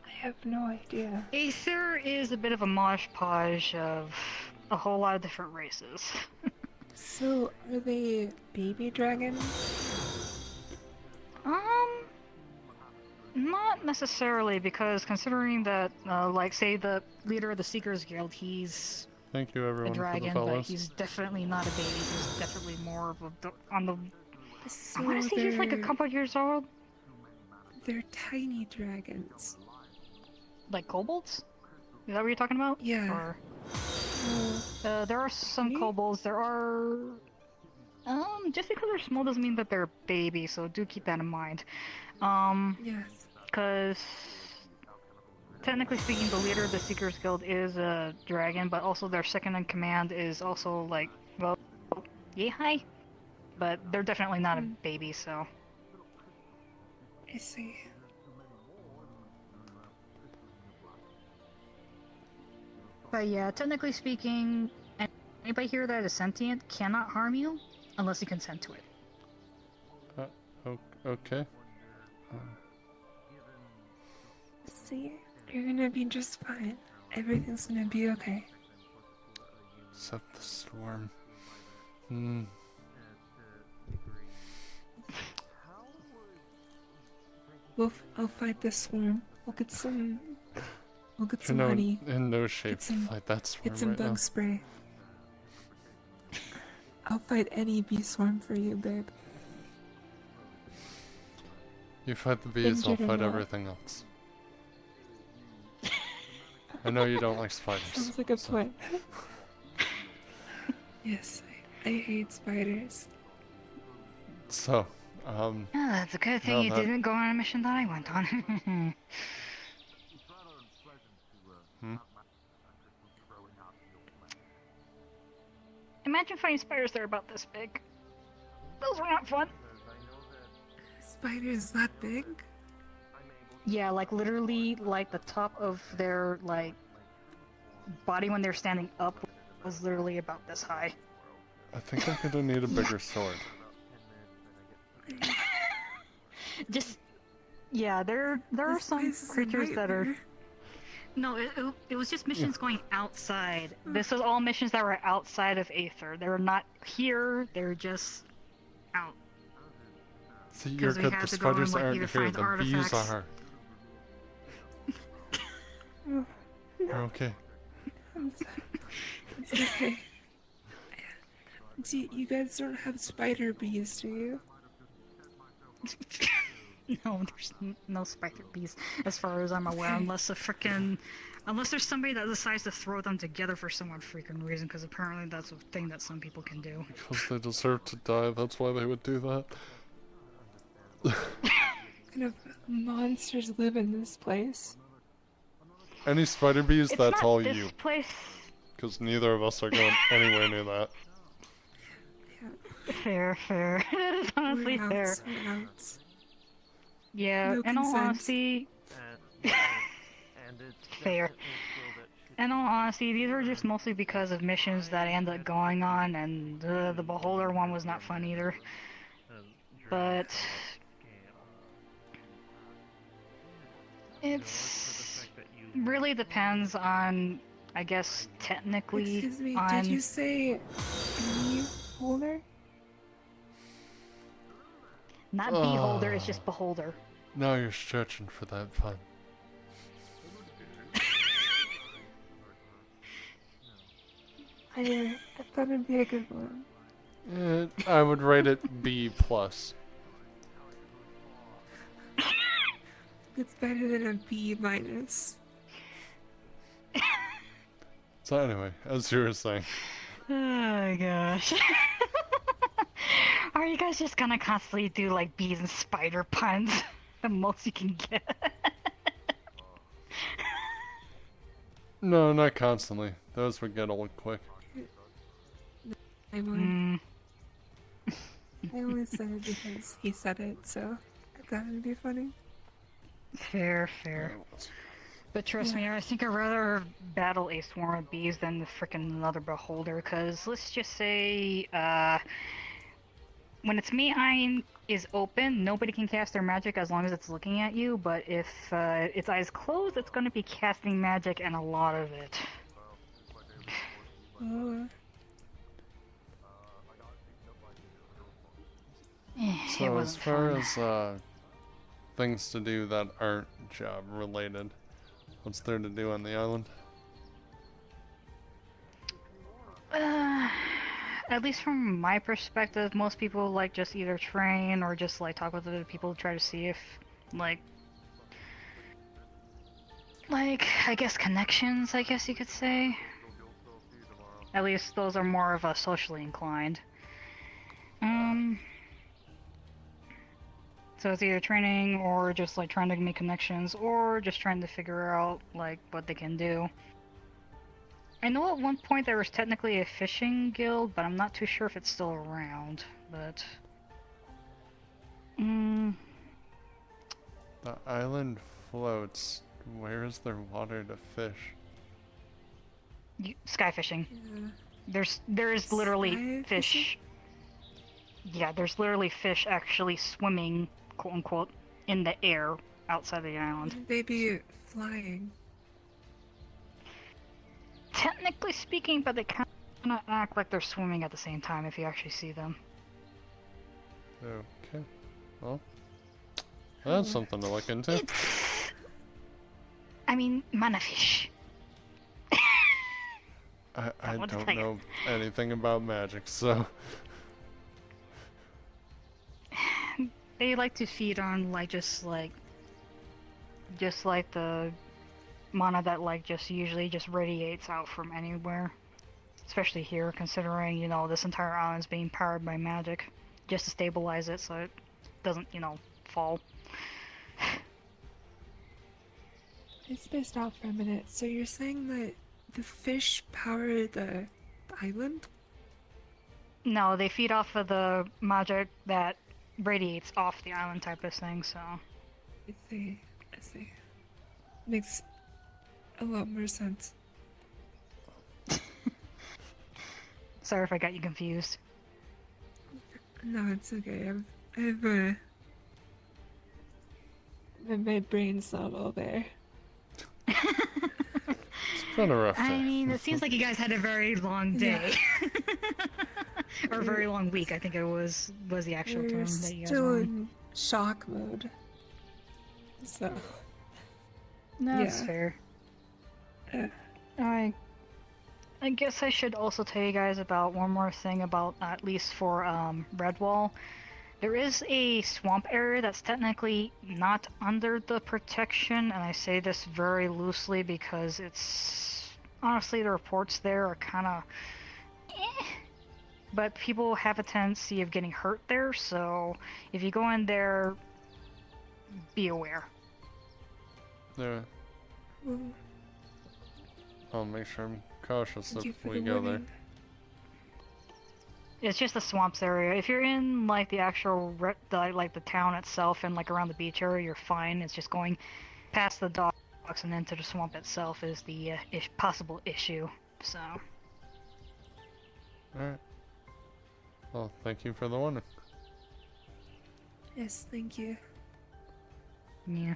I have no idea. Aether is a bit of a mosh podge of a whole lot of different races. So, are they baby dragons? Not necessarily, because considering that, like, say the leader of the Seekers Guild, he's Thank you, everyone, a dragon, for the but fellas. he's definitely not a baby. He's definitely more of a on the. So I want to say he's like a couple years old. They're tiny dragons. Like kobolds? Is that what you're talking about? Yeah. Or... there are some kobolds. There are. Just because they're small doesn't mean that they're babies, so do keep that in mind. Yes. Because technically speaking, the leader of the Seekers Guild is a dragon, but also their second in command is also like, well, yeah, hi. But they're definitely not a baby, so. I see. But yeah, technically speaking, Anybody here that is sentient cannot harm you unless you consent to it. Okay. See, you're gonna be just fine. Everything's gonna be okay. Except the storm. I'll fight this swarm. We'll get some You're honey. in no shape to fight that swarm Get some right bug now. spray. I'll fight any bee swarm for you, babe. You fight the bees, I'll Injured or fight not. everything else. I know you don't like spiders. Sounds like a plan. Yes, I hate spiders. So, That's a good thing now you that- didn't go on a mission that I went on. Imagine fighting spiders that are about this big. Those were not fun. Spiders that big? Yeah, like literally, like the top of their like body when they're standing up was literally about this high. I think I'm gonna need a bigger sword. Just yeah, there are This some place is a creatures that are. nightmare. No, it was just missions going outside. This was all missions that were outside of Aether. They were not here. They're just out. See, you're 'Cause we good. had The to go and, spiders like, aren't either here. find The bees artifacts. are. You're okay. It's okay. You guys don't have spider bees, do you? No, there's no spider bees as far as I'm aware, unless there's somebody that decides to throw them together for some freaking reason, because apparently that's a thing that some people can do. Because they deserve to die. That's why they would do that. What kind of monsters live in this place? Any spider bees, It's that's not all this you. place. Because neither of us are going anywhere near that. Fair. That is honestly We're fair. outs, we're outs. Yeah, No in all consent. honesty, And it's fair. In all honesty, these were just mostly because of missions that ended up going on, and the Beholder one was not fun either. But it's really depends on, I guess, technically Excuse me, on. did you say bee holder? Not Beholder, it's just Beholder. Now you're stretching for that fun. I thought it'd be a good one. I would rate it B+. It's better than a B minus. So anyway, as you were saying. Oh my gosh. Are you guys just gonna constantly do like bees and spider puns? The most you can get. No, not constantly. Those would get old quick. I won't. I only said it because he said it, so I thought it'd be funny. Fair. But trust me, I think I'd rather battle a swarm of bees than the frickin' another Beholder, because let's just say, when its main eye is open, nobody can cast their magic as long as it's looking at you, but if its eyes closed, it's going to be casting magic, and a lot of it. So as wasn't far fun. as things to do that aren't job related, what's there to do on the island? At least from my perspective, most people like just either train or just like talk with other people to try to see if like I guess connections, I guess you could say. At least those are more of a socially inclined. So it's either training or just like trying to make connections or just trying to figure out like what they can do. I know at one point there was technically a fishing guild, but I'm not too sure if it's still around, but... The island floats. Where is there water to fish? Sky fishing. There is literally Sky fish. Yeah, there's literally fish actually swimming, quote unquote, in the air outside the island. Wouldn't they be flying? Technically speaking, but they kind of act like they're swimming at the same time if you actually see them. Okay. Well, that's something to look into. I mean, mana fish. I don't know anything about magic, so... They like to feed on, just like the mana that, just usually just radiates out from anywhere. Especially here, considering, this entire island's being powered by magic. Just to stabilize it so it doesn't, fall. I spaced out for a minute. So you're saying that the fish power the island? No, they feed off of the magic that radiates off the island type of thing, so... I see. Makes a lot more sense. Sorry if I got you confused. No, it's okay. My brain's not all there. It's been a rough day. I mean, it seems like you guys had a very long day. Or a very long week, I think it was the actual We're term that you guys still were in shock mode. So... No, that's fair. I guess I should also tell you guys about one more thing about, at least for Redwall. There is a swamp area that's technically not under the protection, and I say this very loosely because it's... Honestly, the reports there are kind of... But people have a tendency of getting hurt there, so if you go in there, be aware. Yeah. I'll make sure I'm cautious Thank you if for we the go there. warning. It's just the swamps area. If you're in the actual the town itself and around the beach area, you're fine. It's just going past the docks and into the swamp itself is the possible issue. So. All right. Well, thank you for the warning. Yes, thank you. Yeah.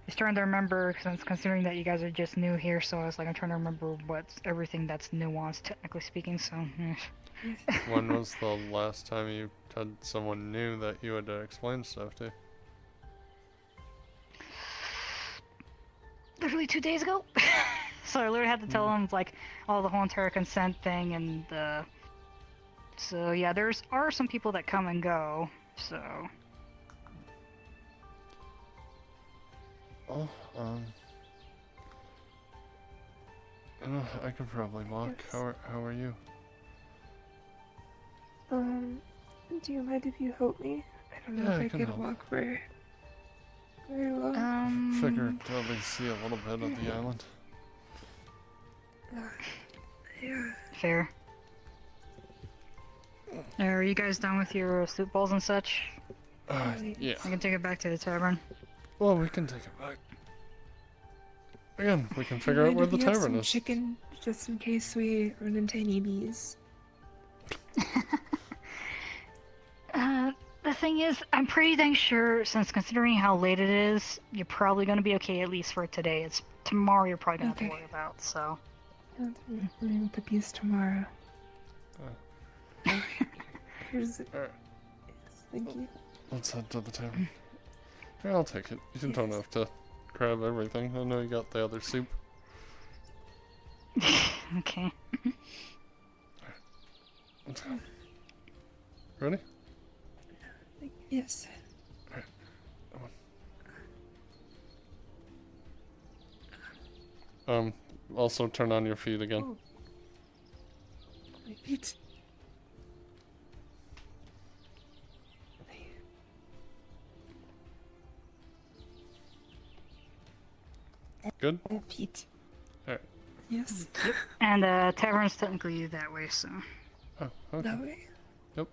Just trying to remember, considering that you guys are just new here, so I was I'm trying to remember what's everything that's nuanced, technically speaking, so... When was the last time you had someone new that you had to explain stuff to? Literally 2 days ago. So I literally had to tell them all the whole entire consent thing and so yeah, are some people that come and go, so... Oh, I could probably walk. Yes. How are you? Do you mind if you help me? I don't know Yeah, I if I can could help. walk very long. Figured to at least see a little bit of the island. Yeah. Fair. Are you guys done with your soup bowls and such? Yeah. I can take it back to the tavern. Well, we can take it back. Again, we can figure out Mind where if the you have tavern some is. chicken, just in case we run into any bees. The thing is, I'm pretty dang sure, since considering how late it is, you're probably going to be okay at least for today. It's tomorrow you're probably going to have to worry about, so... I'll run with the bees tomorrow. Here's it. Alright. Thank you. Let's head to the tavern. Yeah, I'll take it. You don't have to grab everything. I know you got the other soup. Okay. Let's go. Ready? Yes. Alright. Come on. Also turn on your feet again. Oh. My feet. Good? My feet. Alright. Yes. And the tavern's technically that way, so... Oh, okay. That way. Yep.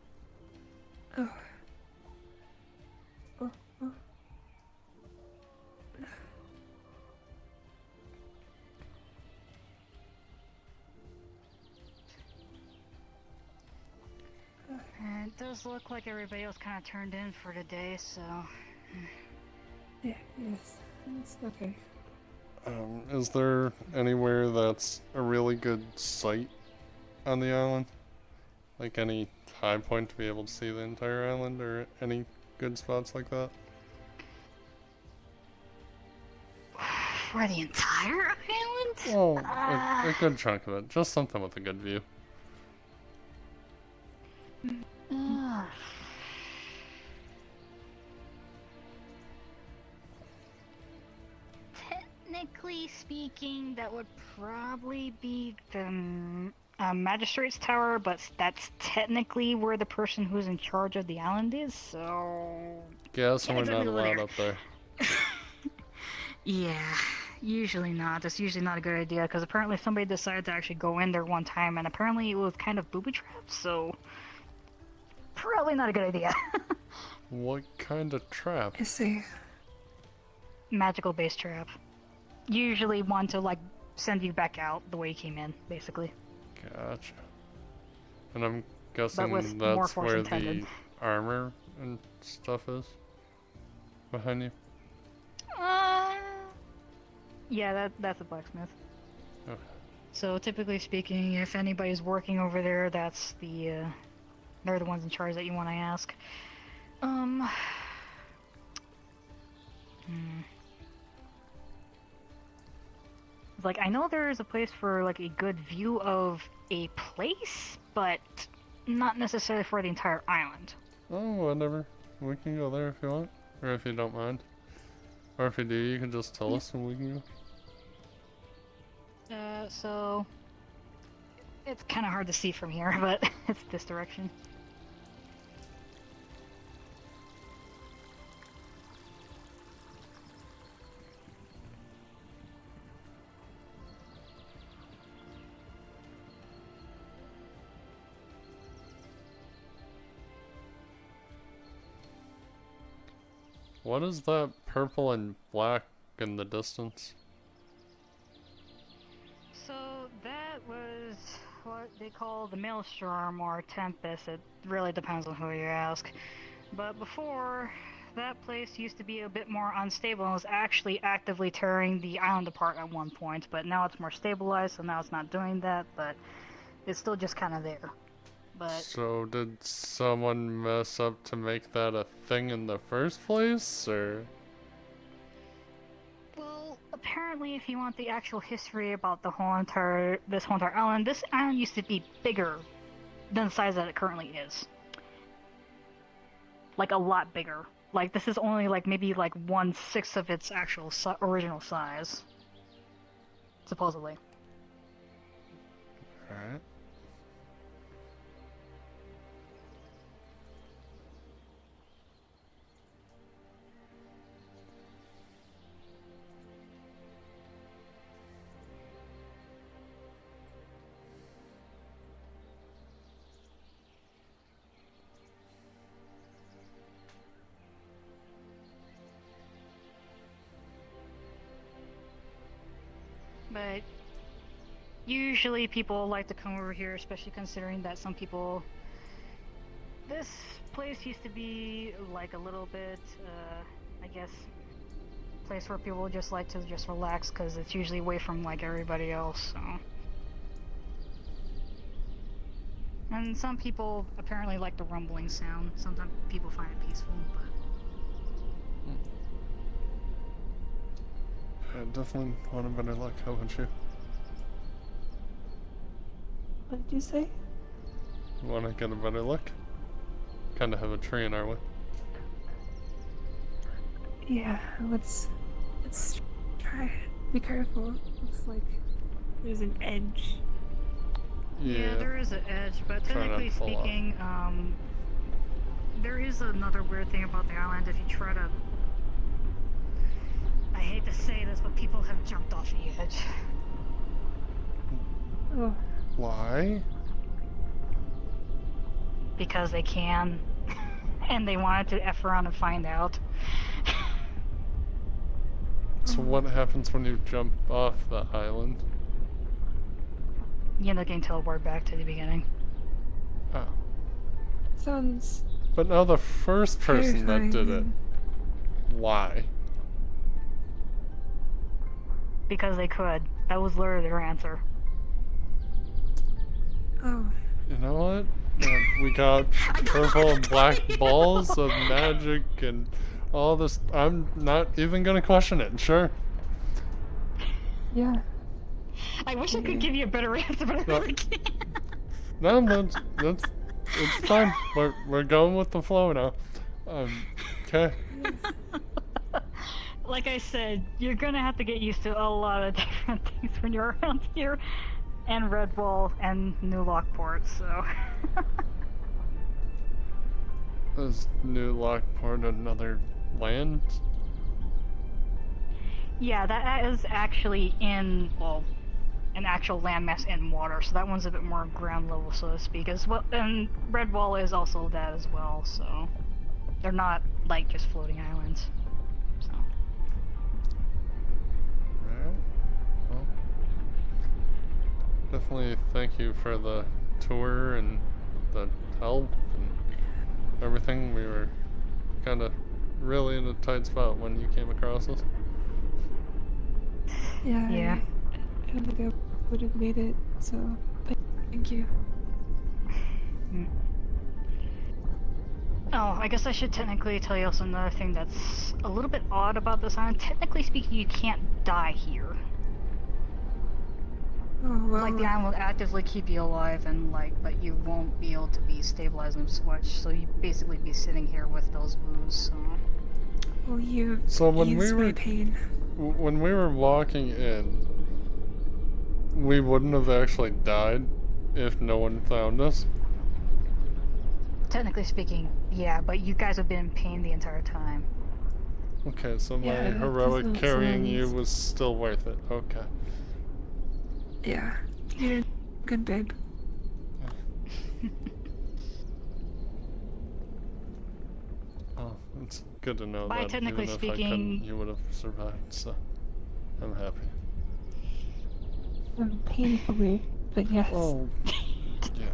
Oh. Oh. Oh. does look like everybody else kind of turned in for today, so... Yeah, yes. It's okay. Is there anywhere that's a really good sight on the island? Like any high point to be able to see the entire island, or any good spots like that? For the entire island? Oh, a good chunk of it. Just something with a good view. Technically speaking, that would probably be the Magistrate's Tower, but that's technically where the person who's in charge of the island is, so... Yeah, so we're not allowed up there. Yeah, usually not. That's usually not a good idea, because apparently somebody decided to actually go in there one time, and apparently it was kind of booby-trapped, so... Probably not a good idea. What kind of trap? I see. Magical base trap. Usually one to, like, send you back out the way you came in, basically. Gotcha. And I'm But guessing with more that's force where intended. the armor and stuff is? Behind you? Yeah, that's a blacksmith. Okay. So typically speaking, if anybody's working over there, that's the, they're the ones in charge that you want to ask. Like, I know there is a place for, like, a good view of a place, but not necessarily for the entire island. Oh, whatever. We can go there if you want. Or if you don't mind. Or if you do, you can just tell us and we can go. So... It's kind of hard to see from here, but it's this direction. What is that purple and black in the distance? So that was what they call the Maelstrom or Tempest. It really depends on who you ask. But before, that place used to be a bit more unstable and was actually actively tearing the island apart at one point. But now it's more stabilized, so now it's not doing that, but it's still just kind of there. But So did someone mess up to make that a thing in the first place, or? well, apparently, if you want the actual history about this whole entire island, this island used to be bigger than the size that it currently is. Like a lot bigger. Like this is only like maybe like 1/6 of its actual original size, supposedly. All right. But usually people like to come over here, especially considering that some people... This place used to be like a little bit, I guess, place where people just like to just relax because it's usually away from like everybody else, so... And some people apparently like the rumbling sound. Sometimes people find it peaceful, but... I definitely want a better luck, haven't you? What did you say? Want to get a better look? Kind of have a tree in our way. Yeah, let's try. Be careful. Looks like there's an edge. Yeah, there is an edge, but Try not technically to fall off. speaking, there is another weird thing about the island. If you try to... I hate to say this, but people have jumped off the edge. Oh. Why? Because they can. And they wanted to F around and find out. So what happens when you jump off the island? You end up getting teleported back to the beginning. Oh. Sounds But now the first person that did it, why? Because they could. That was literally their answer. Oh. You know what? We got purple and black balls of magic and all this. I'm not even gonna question it, sure. Yeah. I wish I could give you a better answer, but I really can't. No, that's it's fine. We're going with the flow now. Okay. Like I said, you're gonna have to get used to a lot of different things when you're around here, and Redwall and New Lockport, so. Is New Lockport another land? Yeah, that is actually in, well, an actual landmass in water, so that one's a bit more ground level, so to speak, as well. And Redwall is also that as well, so they're not like just floating islands. So. Alright. Well, definitely thank you for the tour and the help and everything. We were kind of really in a tight spot when you came across us. Yeah. I don't think I would have made it, so thank you. Oh, I guess I should technically tell you also another thing that's a little bit odd about this island. Technically speaking, you can't die here. Oh, well. Like, the island will actively keep you alive, and but you won't be able to be stabilized and switch, so you basically be sitting here with those wounds, so. Well, you So when ease my pain. When we were walking in, we wouldn't have actually died if no one found us. Technically speaking, yeah, but you guys have been in pain the entire time. Okay, so my Yeah, heroic doesn't carrying sound- you was still worth it. Okay. Yeah. You did good, babe. Oh, it's good to know By that technically even if I speaking- couldn't, you would have survived, so I'm happy. Painfully, but yes. Oh, yeah.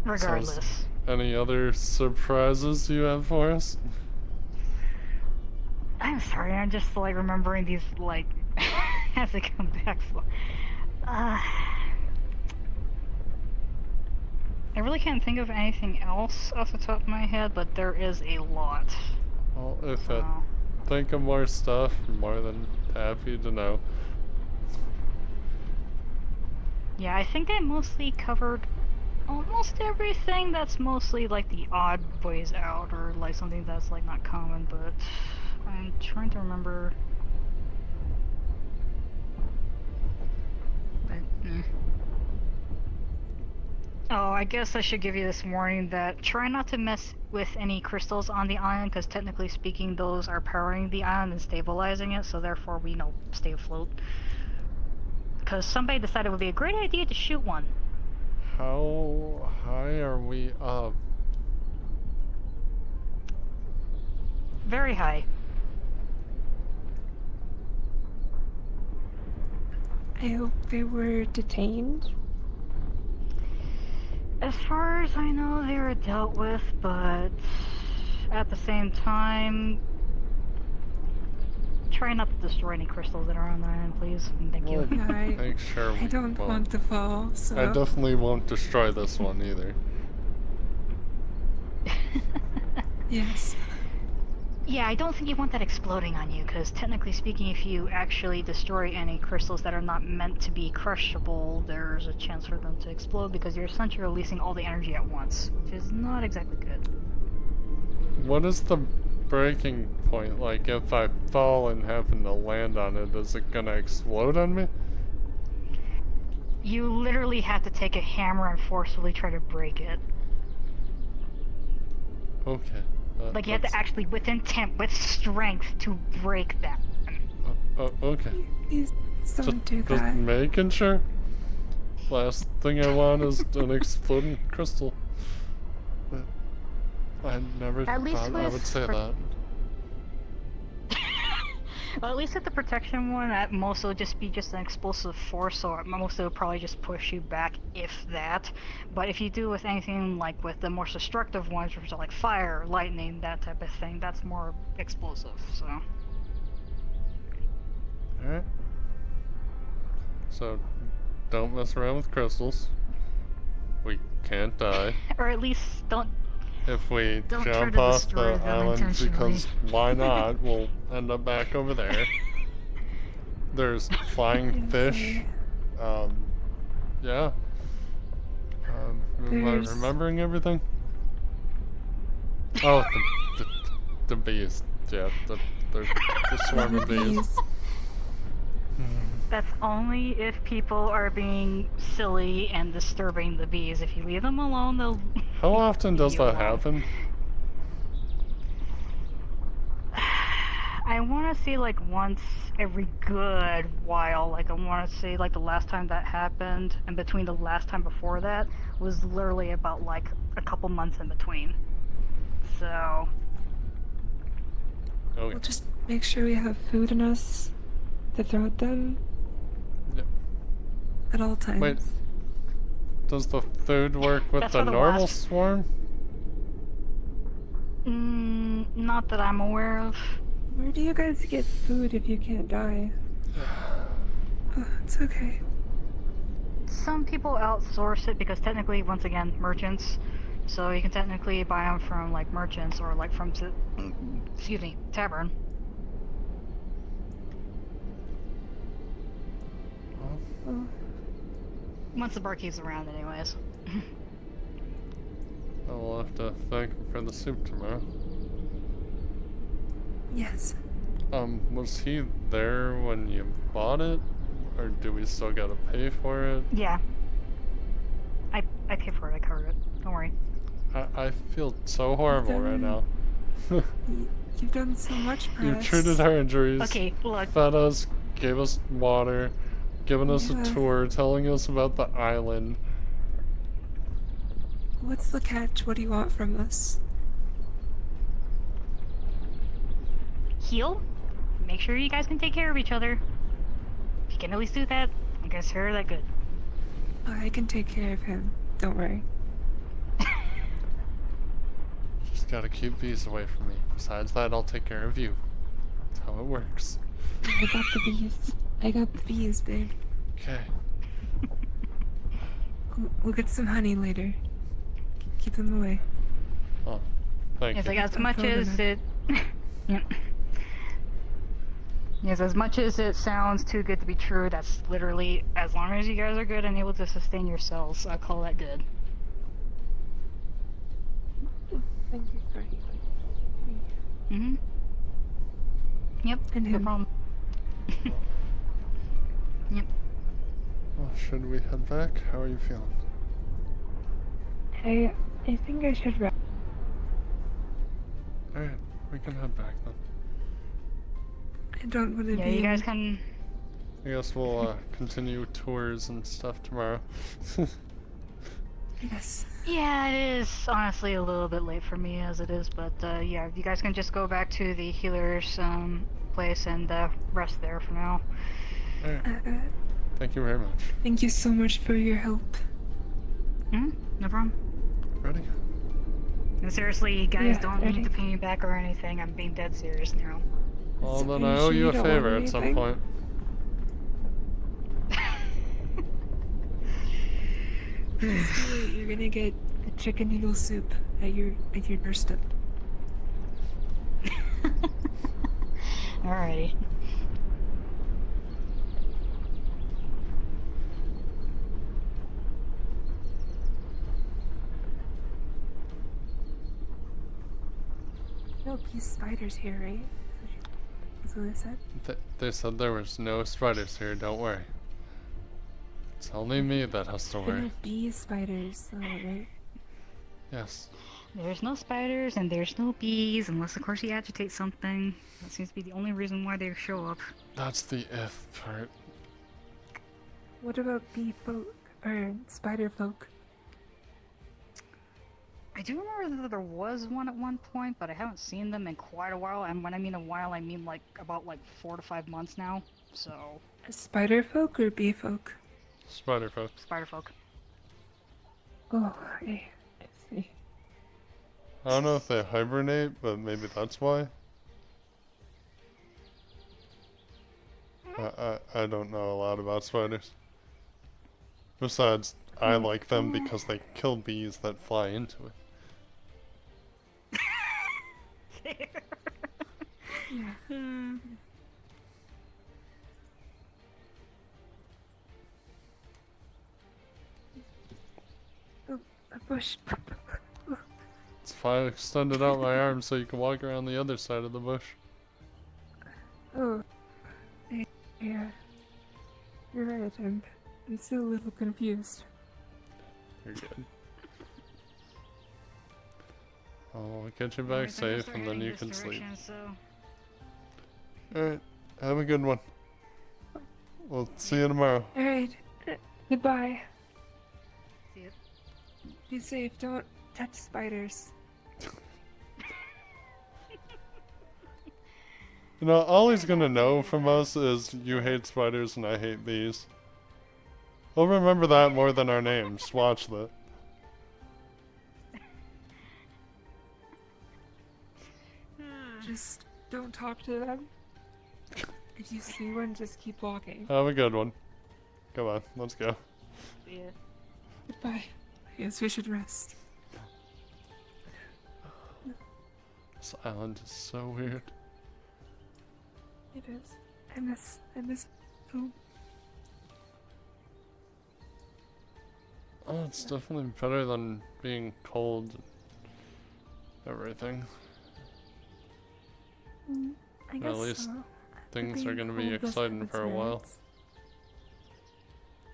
Regardless. So, any other surprises you have for us? I'm sorry, I'm just remembering these as they come back. So, I really can't think of anything else off the top of my head, but there is a lot. Well, if I think of more stuff, I'm more than happy to know. Yeah, I think I mostly covered almost everything that's mostly the odd ways out, or something that's not common, but I'm trying to remember. But, Oh, I guess I should give you this warning that try not to mess with any crystals on the island, because technically speaking, those are powering the island and stabilizing it, so therefore we stay afloat. Because somebody decided it would be a great idea to shoot one. How high are we up? Very high. I hope they were detained. As far as I know, they were dealt with, but at the same time, try not to destroy any crystals that are on the island, please. And thank you. Make sure I don't won't. want to fall, so... I definitely won't destroy this one either. Yes. Yeah, I don't think you want that exploding on you, because technically speaking, if you actually destroy any crystals that are not meant to be crushable, there's a chance for them to explode, because you're essentially releasing all the energy at once, which is not exactly good. What is the breaking point? Like, if I fall and happen to land on it, is it gonna explode on me? You literally have to take a hammer and forcefully try to break it. Okay. You have to actually, with intent, with strength, to break them. Okay. Please don't do Just that. making sure. Last thing I want is an exploding crystal. But I never At least thought I would say that. Well, at least with the protection one, at most it'll just be just an explosive force, so at most it'll probably just push you back, if that. But if you do with anything like with the more destructive ones, which are like fire, lightning, that type of thing, that's more explosive, so. Alright. So, don't mess around with crystals. We can't die. Or at least don't If we Don't try jump to off destroy the them island, intentionally. because why not? We'll end up back over there. There's flying fish. Yeah. Am I There's- remembering everything? Oh, the bees. Yeah, there's the swarm of bees. That's only if people are being silly and disturbing the bees. If you leave them alone, they'll. How often does that happen? I want to say like once every good while. Like I want to say like the last time that happened, and between the last time before that was literally about like a couple months in between. So. Okay. We'll just make sure we have food in us to throw at them. Yep. At all times. Wait. Does the food work with That's the for the normal wasp. swarm? Not that I'm aware of. Where do you guys get food if you can't die? Oh, it's okay. Some people outsource it because technically, once again, merchants. So you can technically buy them from like merchants or like from, excuse me, tavern. Oh. Once the barkeep's around, anyways. I'll have to thank him for the soup tomorrow. Yes. Was he there when you bought it? Or do we still gotta pay for it? Yeah. I pay for it. I covered it. Don't worry. I feel so horrible right now. You've done so much for You us. treated our injuries, Okay, look. fed us, gave us water, given us a Yeah. tour, telling us about the island. What's the catch? What do you want from us? Heal. Make sure you guys can take care of each other. If you can at least do that, I guess her that good. Oh, I can take care of him. Don't worry. Just gotta keep bees away from me. Besides that, I'll take care of you. That's how it works. I got the bees. I got the bees, babe. Okay. We'll get some honey later. Keep them away. Oh, thank It's you. like as much as it. Yep. Yes, as much as it sounds too good to be true, that's literally as long as you guys are good and able to sustain yourselves, I call that good. Thank you for healing me. Yep, And no him. problem. Yep. Well, should we head back? How are you feeling? I think I should wrap. Alright, we can head back then. I don't want to Yeah, be. you guys can. I guess we'll continue tours and stuff tomorrow. Yes. Yeah, it is honestly a little bit late for me as it is, but yeah, you guys can just go back to the healer's place and rest there for now. Alright. Thank you very much. Thank you so much for your help. No problem. Ready? And seriously, you guys Yeah, don't ready. need to pay me back or anything. I'm being dead serious now. Well, then Are I you owe sure you you a don't want favor at some anything? point. You're gonna get a chicken noodle soup at your doorstep. Alrighty. No peace spiders here, right? That's what they said. They said there was no spiders here, don't worry. It's only me that has to There worry. are bee spiders, though, right? Yes. There's no spiders and there's no bees, unless of course you agitate something. That seems to be the only reason why they show up. That's the if part. What about bee folk or spider folk? I do remember that there was one at one point, but I haven't seen them in quite a while. And when I mean a while, I mean like about 4 to 5 months now. So. Spider folk or bee folk? Spider folk. Spider folk. Oh, okay. I see. I don't know if they hibernate, but maybe that's why. I don't know a lot about spiders. Besides, I like them because they kill bees that fly into it. Yeah. Oh, a bush. That's why I extended out my arm so you can walk around the other side of the bush. Oh. Yeah. You're right, I'm still a little confused. You're good. I'll get you back safe and then you can sleep. Alright, have a good one. We'll see you tomorrow. Alright, goodbye. See you. Be safe, don't touch spiders. You know, all he's gonna know from us is you hate spiders and I hate bees. We'll remember that more than our names. Watch that. Just don't talk to them. If you see one, just keep walking. Have a good one. Come on, let's go. See ya. Goodbye. I guess we should rest. This island is so weird. It is. I miss home. Oh, it's definitely better than being cold and everything. I guess At least so. things Being are gonna be cold does exciting have for a its while. merits.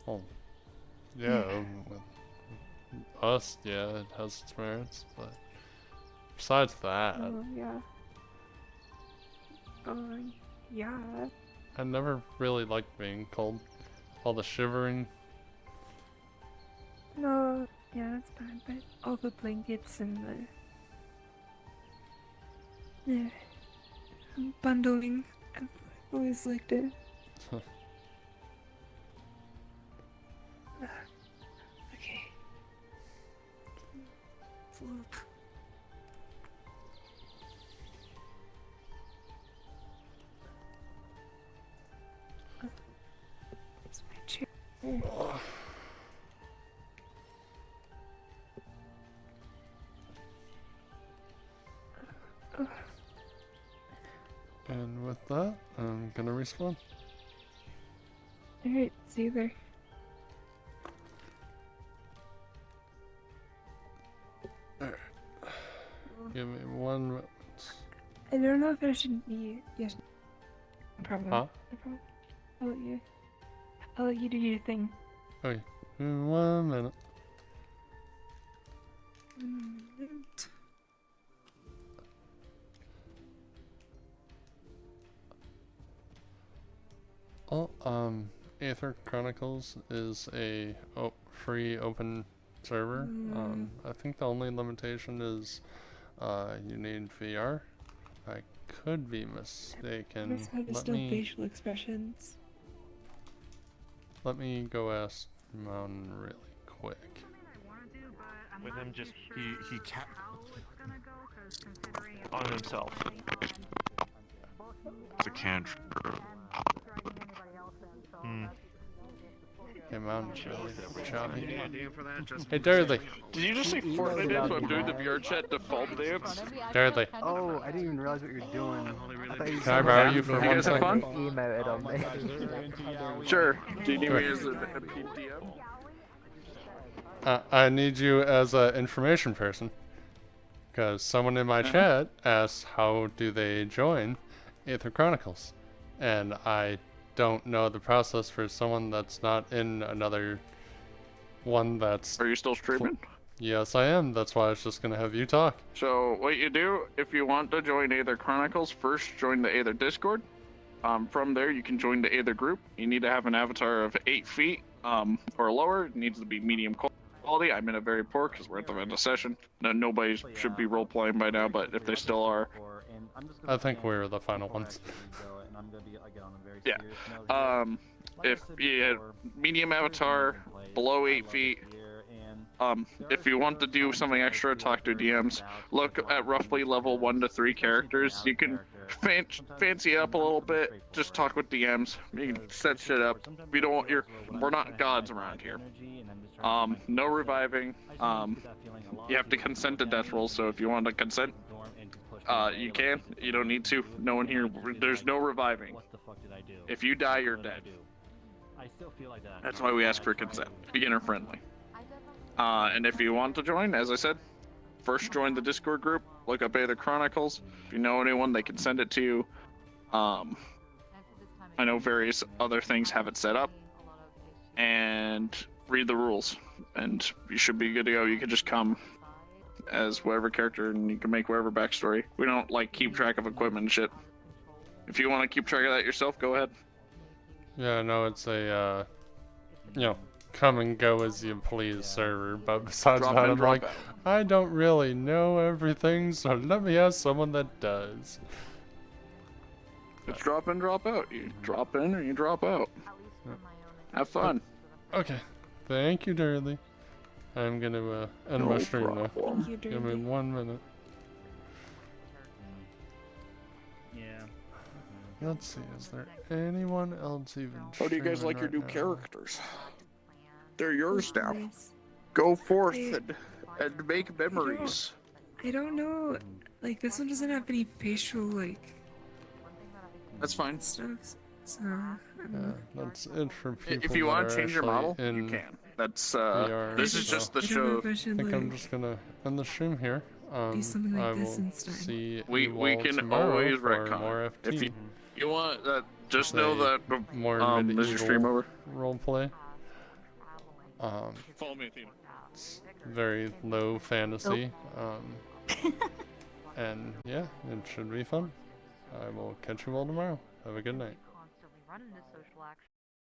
Oh, yeah, with us, yeah, it has its merits, but besides that, Oh, yeah. Oh, yeah. I never really liked being cold. All the shivering. No, yeah, that's bad, but all the blankets and the bundling, I've always liked it. Okay. Let's look. It's my chair. And with that, I'm gonna respawn. Alright, see you there. Alright. Give me 1 moment. I don't know if I should be. Yes. No problem. Huh? No problem. I'll let you do your thing. Okay. 1 minute. 1 minute. Oh, Aether Chronicles is a free open server. I think the only limitation is you need VR. I could be mistaken. There's still facial expressions. Let me go ask Mountain really quick. With him just he kept on himself. It's a cantrip. Hey, Mountain's really choppy. Hey, Dudley. Did you just say Fortnite dance when I'm doing the VR chat default dance? Dudley. Oh, I didn't even realize what you were doing. I thought you Can I borrow you for You 1 guys have second? fun? Emote on me. Sure. Do you need me Sure. as a PDM? I need you as an information person. Because someone in my chat asked how do they join Aether Chronicles. And I don't know the process for someone that's not in another one that's... Are you still streaming? Yes, I am. That's why I was just going to have you talk. So what you do, if you want to join Aether Chronicles, first join the Aether Discord. From there, you can join the Aether group. You need to have an avatar of 8 feet or lower. It needs to be medium cold. quality. I'm in a very poor because we're at the end of session. No, nobody should be role playing by now, but if they still are, I think we're the final ones. yeah. If yeah, medium avatar, below 8 feet. If you want to do something extra, talk to DMs. Look at roughly level 1 to 3 characters. You can fancy it up a little bit. Just talk with DMs. You can set shit up. We don't. We're not gods around here. No reviving. You have to consent to death rolls. So if you want to consent, you can. You don't need to. No one here. There's no reviving. If you die, you're dead. That's why we ask for consent. Beginner friendly. And if you want to join, as I said, first join the Discord group, look up Aether Chronicles. If you know anyone, they can send it to you. I know various other things have it set up. And read the rules. And you should be good to go. You can just come as whatever character and you can make whatever backstory. We don't like keep track of equipment and shit. If you want to keep track of that yourself, go ahead. Yeah, no, it's a, you know, come and go as you please server, but besides that, I'm like, I don't really know everything, so let me ask someone that does. It's drop in, drop out. You drop in or you drop out. Have fun. Okay. Thank you, Durley. I'm gonna end my stream now. Thank you, Give me Durley. 1 minute. Yeah. Let's see, is there anyone else even How do you guys like your streaming new right now? characters? They're yours now. Nice. Go forth and make memories. I don't know. Like, this one doesn't have any facial, like, That's fine. stuff. So, That's it for people If you want that to are change your actually model, in you can. That's VR, this is so just the I don't know show. if I I should, think I'm like, just gonna end the stream here. do something like I this will instead. see We you all can tomorrow always for retcon. more FT. If you want that, just Say know that more is your stream over? roleplay. Follow me, Athena. It's very low fantasy. And yeah, it should be fun. I will catch you all tomorrow. Have a good night.